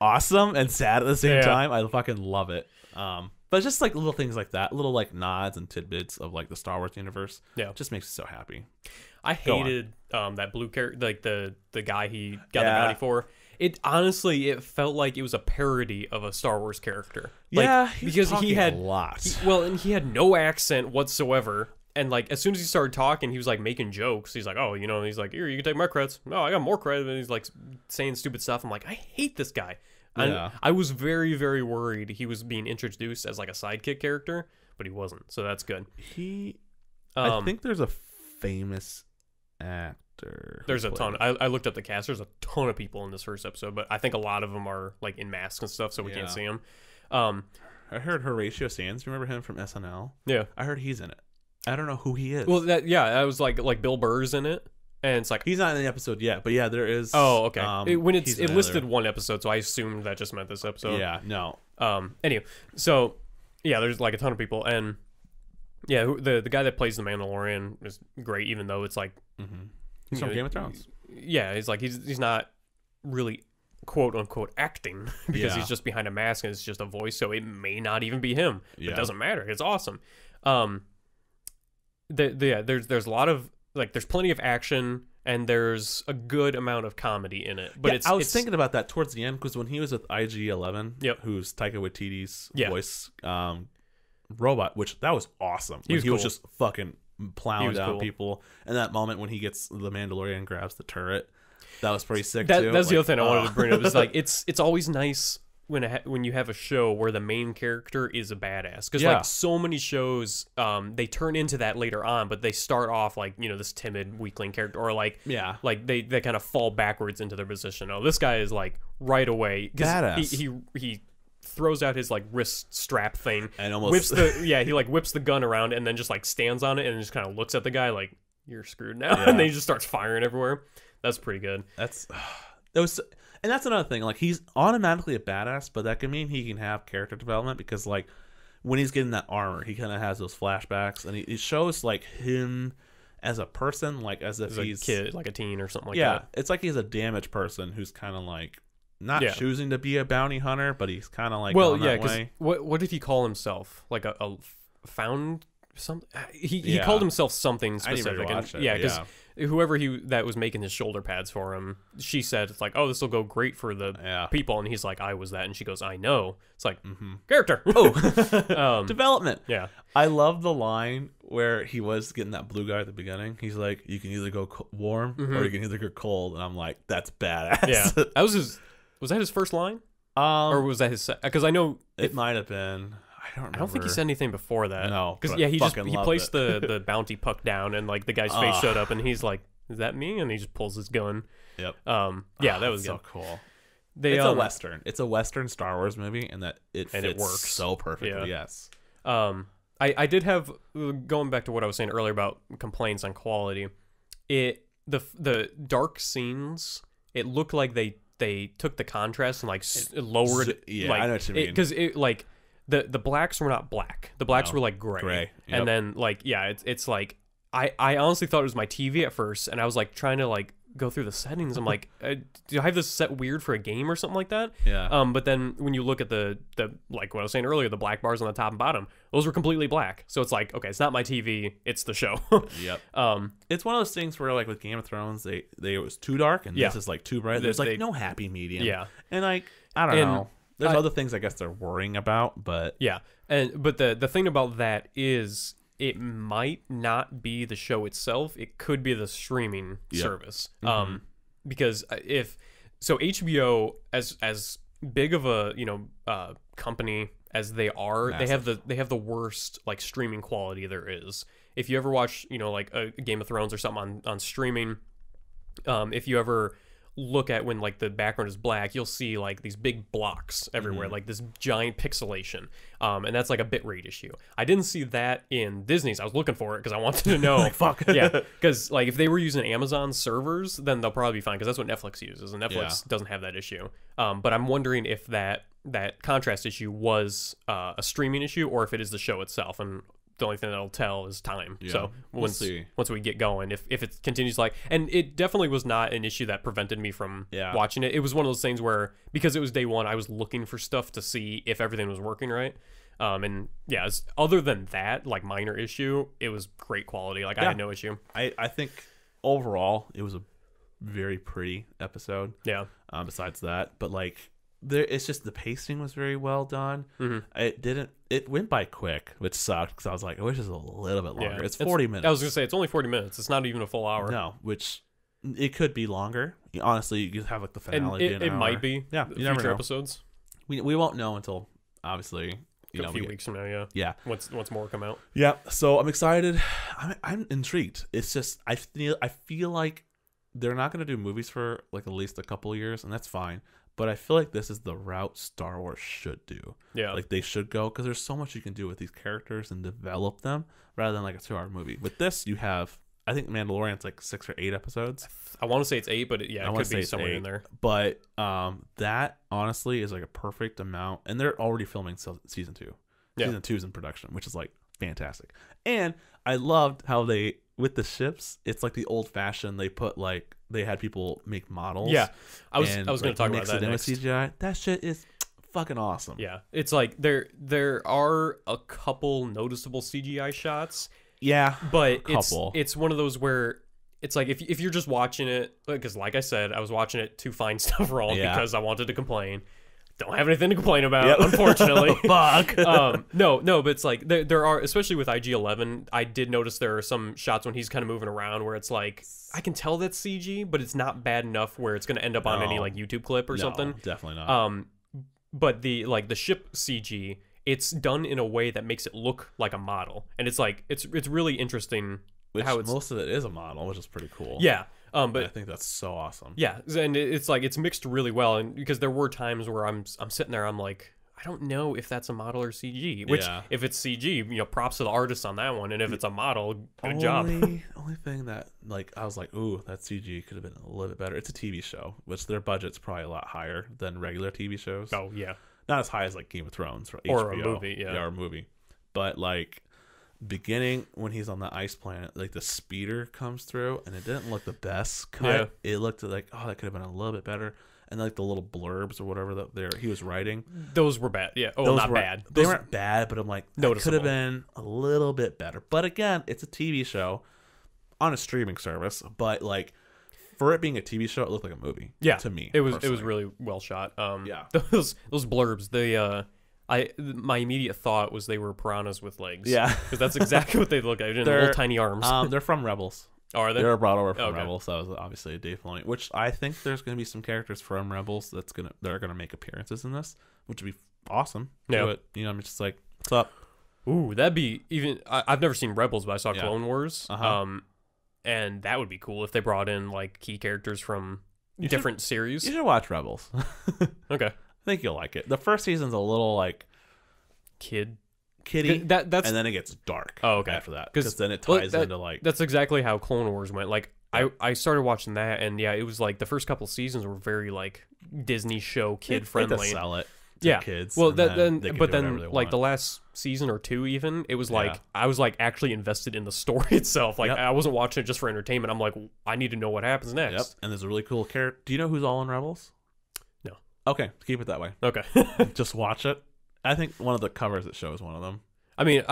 awesome and sad at the same time. I fucking love it. But just like little things like that, little like nods and tidbits of like the Star Wars universe, just makes me so happy. I hated that blue character, like the guy he got the bounty for. It honestly, it felt like it was a parody of a Star Wars character. Like, because he had a lot. And he had no accent whatsoever. And like as soon as he started talking, he was like making jokes. He's like, "Oh, you know," and he's like, "Here, you can take my credits." No, I got more credit. And he's like saying stupid stuff. I'm like, I hate this guy. I was very, very worried he was being introduced as like a sidekick character, but he wasn't. So that's good. I think there's a famous actor. There's a ton. I looked up the cast. There's a ton of people in this first episode, but I think a lot of them are like in masks and stuff, so we can't see them. I heard Horatio Sands. Remember him from SNL? Yeah, I heard he's in it. I don't know who he is. Well, that was like Bill Burr's in it, and it's like he's not in the episode yet, but yeah, there is. Oh, okay. It listed one episode, so I assumed that just meant this episode. Yeah, no. Anyway, so yeah, there's like a ton of people, and yeah, the guy that plays the Mandalorian is great, even though it's like. He's from Game of Thrones. Yeah, he's like he's not really quote unquote acting because he's just behind a mask and it's just a voice, so it may not even be him. It doesn't matter. It's awesome. There's a lot of like there's plenty of action and there's a good amount of comedy in it. But I was thinking about that towards the end because when he was with IG-11, who's Taika Waititi's voice robot, which that was awesome. He was just fucking plowing down people, and that moment when he gets the Mandalorian and grabs the turret, that was pretty sick too. That's the other thing I wanted to bring up. Is like it's always nice when you have a show where the main character is a badass, because like so many shows they turn into that later on, but they start off like this timid weakling character, or like they kind of fall backwards into their position. Oh, this guy is like right away badass. He throws out his like wrist strap thing and almost whips the gun around and then just like stands on it and just kind of looks at the guy like, you're screwed now, and then he just starts firing everywhere. That's pretty good. And that's another thing, like he's automatically a badass, but that can mean he can have character development, because like when he's getting that armor, he kind of has those flashbacks, and it shows like him as a person, like as if he's a kid, like a teen or something like that. Yeah, it's like he's a damaged person who's kind of like not choosing to be a bounty hunter, but he's kind of like that way. What did he call himself? Like a found something? He called himself something specific. Because whoever that was making his shoulder pads for him, she said it's like, oh, this will go great for the people, and he's like, I was that, and she goes, I know. It's like character. Development. Yeah, I love the line where he was getting that blue guy at the beginning. He's like, you can either go warm or you can either go cold, and I'm like, that's badass. Yeah, that was his. Was that his first line? Or was that his? Because I know it might have been. I don't think he said anything before that. No, because he placed the bounty puck down, and like the guy's face showed up, and he's like, "Is that me?" And he just pulls his gun. Yep. That was so cool. It's a western. It's a western Star Wars movie, and it works so perfectly. Yeah. Yes. I did have, going back to what I was saying earlier about complaints on quality. The dark scenes, it looked like they took the contrast and like lowered. Yeah, I know what you mean. Because like. The blacks were not black. The blacks were like gray. Yep. And then like it's like I honestly thought it was my TV at first, and I was like trying to like go through the settings. I'm like, do I have this set weird for a game or something like that? Yeah. But then when you look at the like what I was saying earlier, the black bars on the top and bottom, those were completely black. So it's like, okay, it's not my TV, it's the show. Yep. It's one of those things where like with Game of Thrones, it was too dark and this is like too bright. There's like no happy medium. Yeah. And like I don't know. There's other things I guess they're worrying about, but yeah. But the thing about that is it might not be the show itself. It could be the streaming service. Because if so, HBO as big of a company as they are, Massive. they have the worst like streaming quality there is. If you ever watch like a Game of Thrones or something on streaming, if you ever look at when like the background is black, you'll see like these big blocks everywhere, like this giant pixelation, and that's like a bitrate issue. I didn't see that in Disney's. I was looking for it because I wanted to know. like, fuck. Yeah, because like if they were using Amazon servers, then they'll probably be fine because that's what Netflix uses, and Netflix doesn't have that issue. But I'm wondering if that contrast issue was a streaming issue or if it is the show itself, and the only thing that'll tell is time. Yeah, So once we get going, if it continues like, and it definitely was not an issue that prevented me from watching it. It was one of those things where because it was day one, I was looking for stuff to see if everything was working right. And yeah, other than that, like minor issue, it was great quality. Like I had no issue. I think overall it was a very pretty episode. Yeah. Besides that, but like it's just the pacing was very well done. It went by quick, which sucked because I was like, I wish it was a little bit longer. It's 40 minutes. I was gonna say it's only 40 minutes. It's not even a full hour. No, which it could be longer. Honestly, you could have like the finale. And it might be. Yeah, you never future know. episodes. We won't know until obviously a few weeks from now. Yeah. Once more come out. Yeah. So I'm excited. I'm intrigued. It's just I feel like they're not gonna do movies for like at least a couple of years, and that's fine. But I feel like this is the route Star Wars should do. Yeah. Like they should go because there's so much you can do with these characters and develop them rather than like a 2-hour movie. With this, you have, I think Mandalorian's like 6 or 8 episodes. I want to say it's 8, but it could be somewhere in there. But that honestly is like a perfect amount. And they're already filming season 2. Yeah. Season 2 is in production, which is like fantastic. And I loved how they, with the ships, it's like the old fashioned, they had people make models. Yeah, I was going to talk about that next. CGI. That shit is fucking awesome. Yeah, it's like there are a couple noticeable CGI shots. Yeah, but it's one of those where it's like if you're just watching it, because like I said, I was watching it to find stuff wrong because I wanted to complain. Don't have anything to complain about, unfortunately. Fuck. No, but it's like there are, especially with IG-11, I did notice there are some shots when he's kind of moving around where it's like I can tell that's CG, but it's not bad enough where it's going to end up on any like YouTube clip or something. Definitely not. But the ship CG, it's done in a way that makes it look like a model, and it's like it's really interesting. Most of it is a model, which is pretty cool. Yeah. But I think that's so awesome. Yeah, and it's like it's mixed really well, and because there were times where I'm sitting there, I'm like, I don't know if that's a model or CG. Which, if it's CG, props to the artist on that one, and if it's a model, good job. Only thing that like I was like, ooh, that CG could have been a little bit better. It's a TV show, which their budget's probably a lot higher than regular TV shows. Oh yeah, not as high as like Game of Thrones or HBO, a movie, or a movie, but like. Beginning when he's on the ice planet, like the speeder comes through and it didn't look the best cut. It looked like, oh, that could have been a little bit better. And like the little blurbs or whatever that he was writing, those were bad. Bad. They weren't bad, but I'm like, that could have been a little bit better. But again, it's a TV show on a streaming service. But like for it being a TV show, it looked like a movie. Yeah, to me, it was really well shot. Those blurbs, my immediate thought was they were piranhas with legs. Yeah, because that's exactly what they look like. Little tiny arms. They're from Rebels. Oh, are they? They're brought over from Rebels. That was obviously a Dave Filoni. Which I think there's going to be some characters from Rebels that are going to make appearances in this, which would be awesome. Do it. I'm just like, what's up? Ooh, that'd be even. I've never seen Rebels, but I saw Clone Wars. And that would be cool if they brought in like key characters from different series. You should watch Rebels. Okay. I think you'll like it. The first season's a little like kiddie, that's and then it gets dark. Oh, okay. After that, because then it ties into like that's exactly how Clone Wars went. Like I started watching that, and it was like the first couple seasons were very like Disney show kid friendly. Sell it. yeah. kids. Well, and then they can but do whatever then they like want. the last season or two, even it was like Yeah. I was like actually invested in the story itself. Like Yep. I wasn't watching it just for entertainment. I'm like, I need to know what happens next. Yep. And there's a really cool character. Do you know who's all in Rebels? No. Okay, keep it that way. Okay. Just watch it. I think one of the covers that shows one of them. I mean,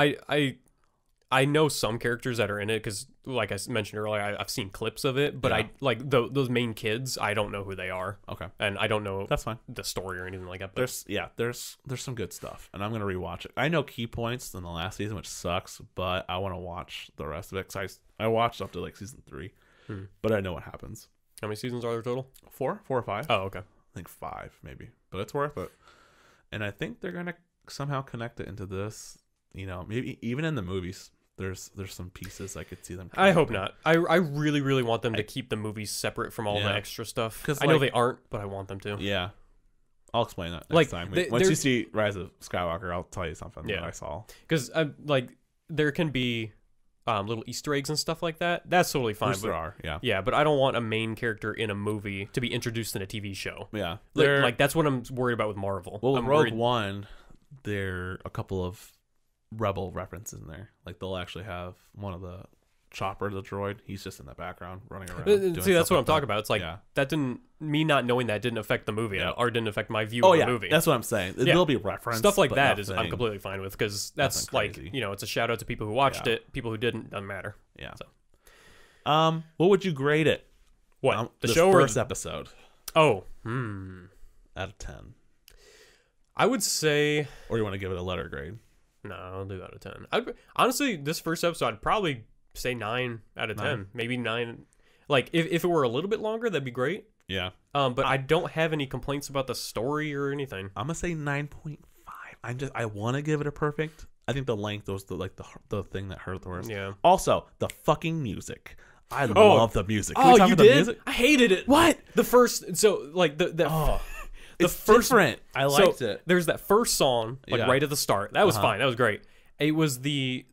I know some characters that are in it because, like I mentioned earlier, I've seen clips of it, but Yeah. I like those main kids. I don't know who they are, Okay, and I don't know that's fine. the story or anything like that. But There's some good stuff, and I'm gonna rewatch it. I know key points in the last season, which sucks, but I want to watch the rest of it because I watched up to like season 3, but I know what happens. how many seasons are there total? 4 or 5. Oh, okay. I think 5 maybe, but it's worth it. And I think they're gonna somehow connect it into this. You know, maybe even in the movies, there's some pieces I could see them. I hope not. I really want them to keep the movies separate from all the Yeah. extra stuff. 'Cause, I know like- they aren't, but I want them to. Yeah, I'll explain that next Like, time. they- Once you there's- see Rise of Skywalker, I'll tell you something Yeah. that I saw. Because like there can be little Easter eggs and stuff like that. That's totally fine. Which there But, are, yeah. yeah, but I don't want a main character in a movie to be introduced in a TV show. Yeah. Like that's what I'm worried about with Marvel. Well, I'm in Rogue worried- One, there are a couple of Rebel references in there. Like they'll actually have one of the Chopper, the droid. He's just in the background running around. doing See, that's stuff what I'm like talking that. about. It's like Yeah. that didn't me not knowing that didn't affect the movie Yeah. or didn't affect my view Oh of yeah, the movie. that's what I'm saying. It Yeah. will be referenced. Stuff like but that is I'm nothing- completely fine with because that's nothing like crazy. it's a shout out to people who watched Yeah. it. People who didn't doesn't matter. Yeah. So. What would you grade it? What the this show first or episode oh out of 10, I would say or you want to give it a letter grade? no. I'll do out of 10. Honestly, this first episode I'd probably say 9 out of 10, 9. maybe 9. Like if it were a little bit longer, that'd be great. Yeah. But I don't have any complaints about the story or anything. I'm gonna say 9.5. I want to give it a perfect. I think the length was the thing that hurt the worst. Yeah. Also, the fucking music. I love the music. Can we Oh, talk you about the did? music? I hated it. What? The first, so like the Oh, the it's first different. I liked so it. There's that first song, like Yeah. right at the start. That was Uh-huh. fine. That was great. It was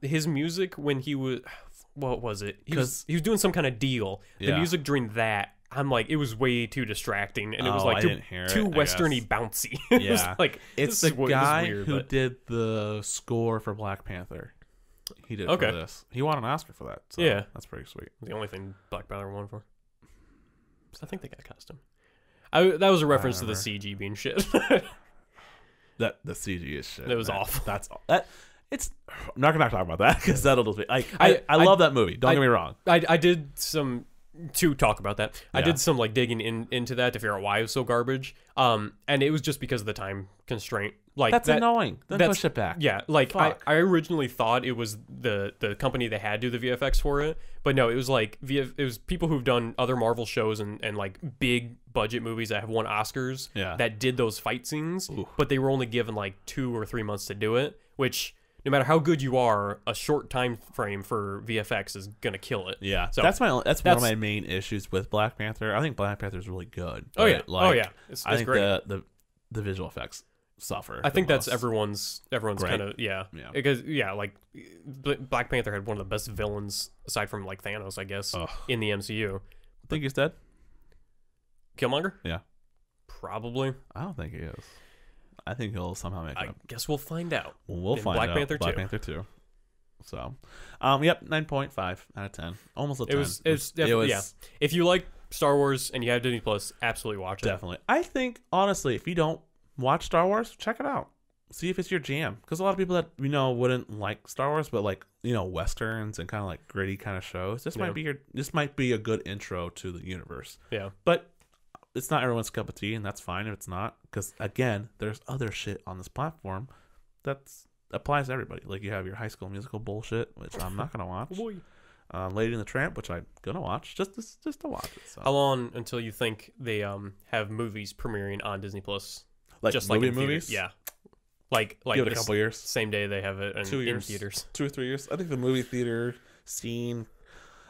his music when he was, what was it? He was doing some kind of deal. The Yeah. music during that, I'm like, it was way too distracting, and it was Oh, like I too, didn't hear too it, I westerny, bouncy. It was Yeah. like It's this the is guy weird, who but- did the score for Black Panther. He did Okay. for this. He won an Oscar for that. So Yeah. that's pretty sweet. the only thing Black Panther won for. I think they got a costume. That was a reference to the remember. CG being shit. That the CG is shit. It was man. awful. That's that. It's. I'm not gonna talk about that because that'll just be. I I- love that movie. Don't get me wrong. I did some to talk about that. I Yeah. did some like digging into that to figure out why it was so garbage. And it was just because of the time constraint. Like That's that, annoying. Then that's- push it back. Yeah, like Fuck. I originally thought it was the company that had do the VFX for it, but no, it was like it was people who've done other Marvel shows and like big budget movies that have won Oscars Yeah. that did those fight scenes, Ooh. but they were only given like 2 or 3 months to do it, which no matter how good you are, a short time frame for VFX is gonna kill it. Yeah, So, that's one of that's- my main issues with Black Panther. I think Black Panther is really good. Oh yeah, but, like, it's I think great. the visual effects suffer. I think the that's most. everyone's Great. kind of Yeah. because like Black Panther had one of the best villains aside from like Thanos, I guess, Ugh. in the MCU. Think he's dead? Killmonger? Yeah. Probably. I don't think he is. I think he'll somehow make it I up. guess we'll find out. We'll in find Black out. Panther Black 2. Panther 2. So, yep, 9.5 out of 10. Almost a 10. It's definitely yeah. If you like Star Wars and you have Disney Plus, absolutely watch it. Definitely. I think, honestly, if you don't watch Star Wars, check it out. See if it's your jam. Because a lot of people that we know wouldn't like Star Wars, but like, westerns and kind of like gritty kind of shows. This might be a good intro to the universe. Yeah. But it's not everyone's cup of tea, and that's fine if it's not. Because again, there's other shit on this platform that's applies to everybody. Like you have your High School Musical bullshit, which I'm not gonna watch. Boy. Lady and the Tramp, which I'm gonna watch just to watch it. So. How long until you think they have movies premiering on Disney Plus? Like just movie like in theater? movies? Yeah. Like Give it a this couple years. same day they have it 2 in years. theaters. 2 or 3 years. I think the movie theater scene,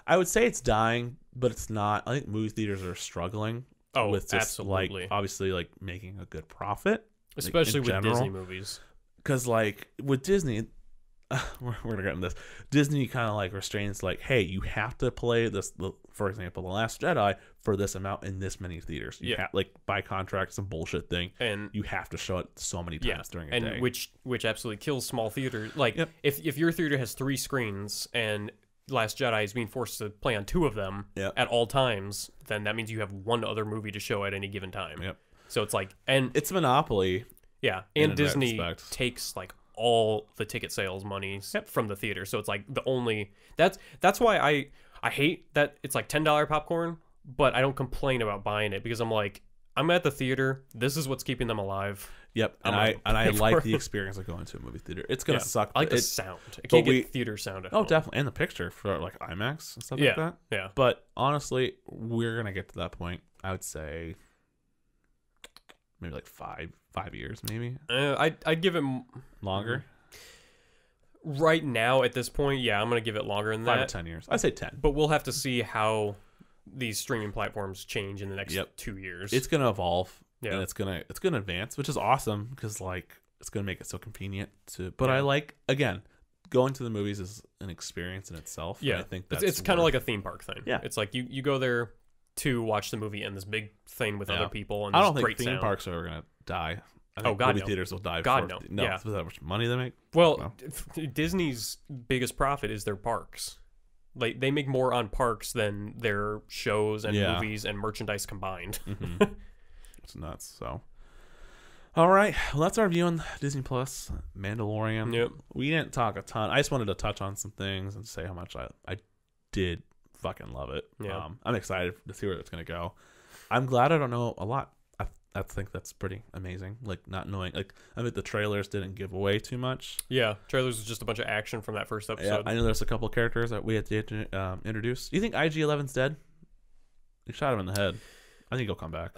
I would say it's dying, but it's not. I think movie theaters are struggling. Oh, with just absolutely. like obviously like making a good profit, Especially in with general. Disney movies. Because like with Disney, we're gonna get into this. Disney kind of like restrains, like, hey, you have to play this. For example, The Last Jedi for this amount in this many theaters. You like by contract, some bullshit thing, and you have to show it so many times during a day. And which absolutely kills small theaters. Like if your theater has 3 screens and Last Jedi is being forced to play on 2 of them at all times, then that means you have one other movie to show at any given time. So it's like, and it's a monopoly. Yeah, and Disney takes like all the ticket sales money from the theater. So it's like the only that's why I hate that it's like $10 popcorn, but I don't complain about buying it because I'm like, I'm at the theater. This is what's keeping them alive. Yep, and I like the experience of going to a movie theater. It's gonna suck. I like the sound. I can't get theater sound at home. Definitely, and the picture for like IMAX and stuff like that. Yeah, but honestly, we're gonna get to that point. I would say maybe like 5 years, maybe. I'd give it longer. Right now, at this point, I'm gonna give it longer than 5 to 10 years. I'd say 10. But we'll have to see how these streaming platforms change in the next 2 years. It's gonna evolve, and it's gonna advance, which is awesome because like it's gonna make it so convenient to. But I like, again, going to the movies is an experience in itself. Yeah, I think it's kind of like a theme park thing. Yeah, it's like you go there to watch the movie and this big thing with other people. And I don't think great theme sound. parks are gonna die. I think God, movie theaters will die. God, no. Yeah. With how much money they make. Well, Disney's biggest profit is their parks. Like they make more on parks than their shows and movies and merchandise combined. It's nuts. So, all right, well, that's our view on Disney Plus Mandalorian. Yep. We didn't talk a ton. I just wanted to touch on some things and say how much I did fucking love it. Yeah. I'm excited to see where it's gonna go. I'm glad I don't know a lot. I think that's pretty amazing. Like not knowing, like I mean, the trailers didn't give away too much. Yeah, trailers was just a bunch of action from that first episode. Yeah, I know there's a couple of characters that we had to introduce. Do you think IG-11's dead? You shot him in the head. I think he'll come back.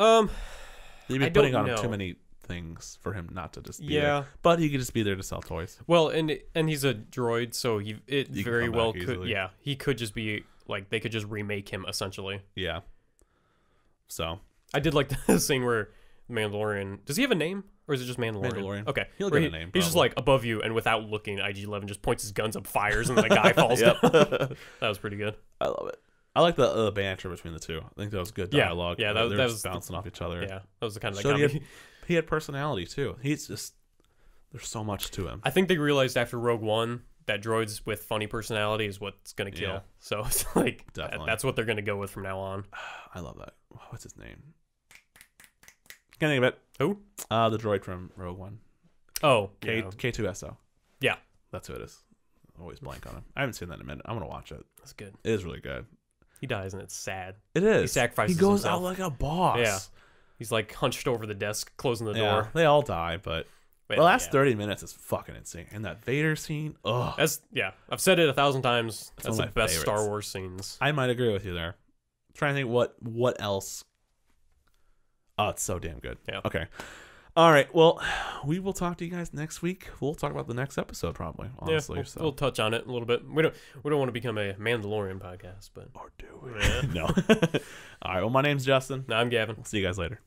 You'd be putting on him too many things for him not to just be there. But he could just be there to sell toys. Well, and he's a droid, so he very well could. Easily. Yeah, he could just be like they could just remake him essentially. Yeah. So I did like the scene where Mandalorian, does he have a name or is it just Mandalorian? Okay, he'll get a name. He's just like above you, and without looking, IG-11 just points his guns up, fires, and then the guy falls down. That was pretty good. I love it. I like the banter between the two. I think that was good dialogue. Yeah, that was bouncing off each other. Yeah, that was the kind of like he had personality too. He's just there's so much to him. I think they realized after Rogue One that droids with funny personality is what's gonna kill. Yeah. So it's like that's what they're gonna go with from now on. I love that. What's his name? Can't think of it. Who? The droid from Rogue One. Oh, K2SO. Yeah, that's who it is. Always blank on him. I haven't seen that in a minute. I'm gonna watch it. That's good. It is really good. He dies and it's sad. It is. He sacrifices. He goes himself. out like a boss. Yeah. He's like hunched over the desk, closing the door. They all die, but the last 30 minutes is fucking insane. And that Vader scene, ugh. I've said it 1,000 times. That's the best favorites. Star Wars scenes. I might agree with you there. I'm trying to think what else. Oh, it's so damn good. Yeah. Okay. All right. Well, we will talk to you guys next week. We'll talk about the next episode probably. Honestly, yeah, we'll touch on it a little bit. We don't want to become a Mandalorian podcast, but or do we? No. All right. Well, my name's Justin. I'm Gavin. We'll see you guys later.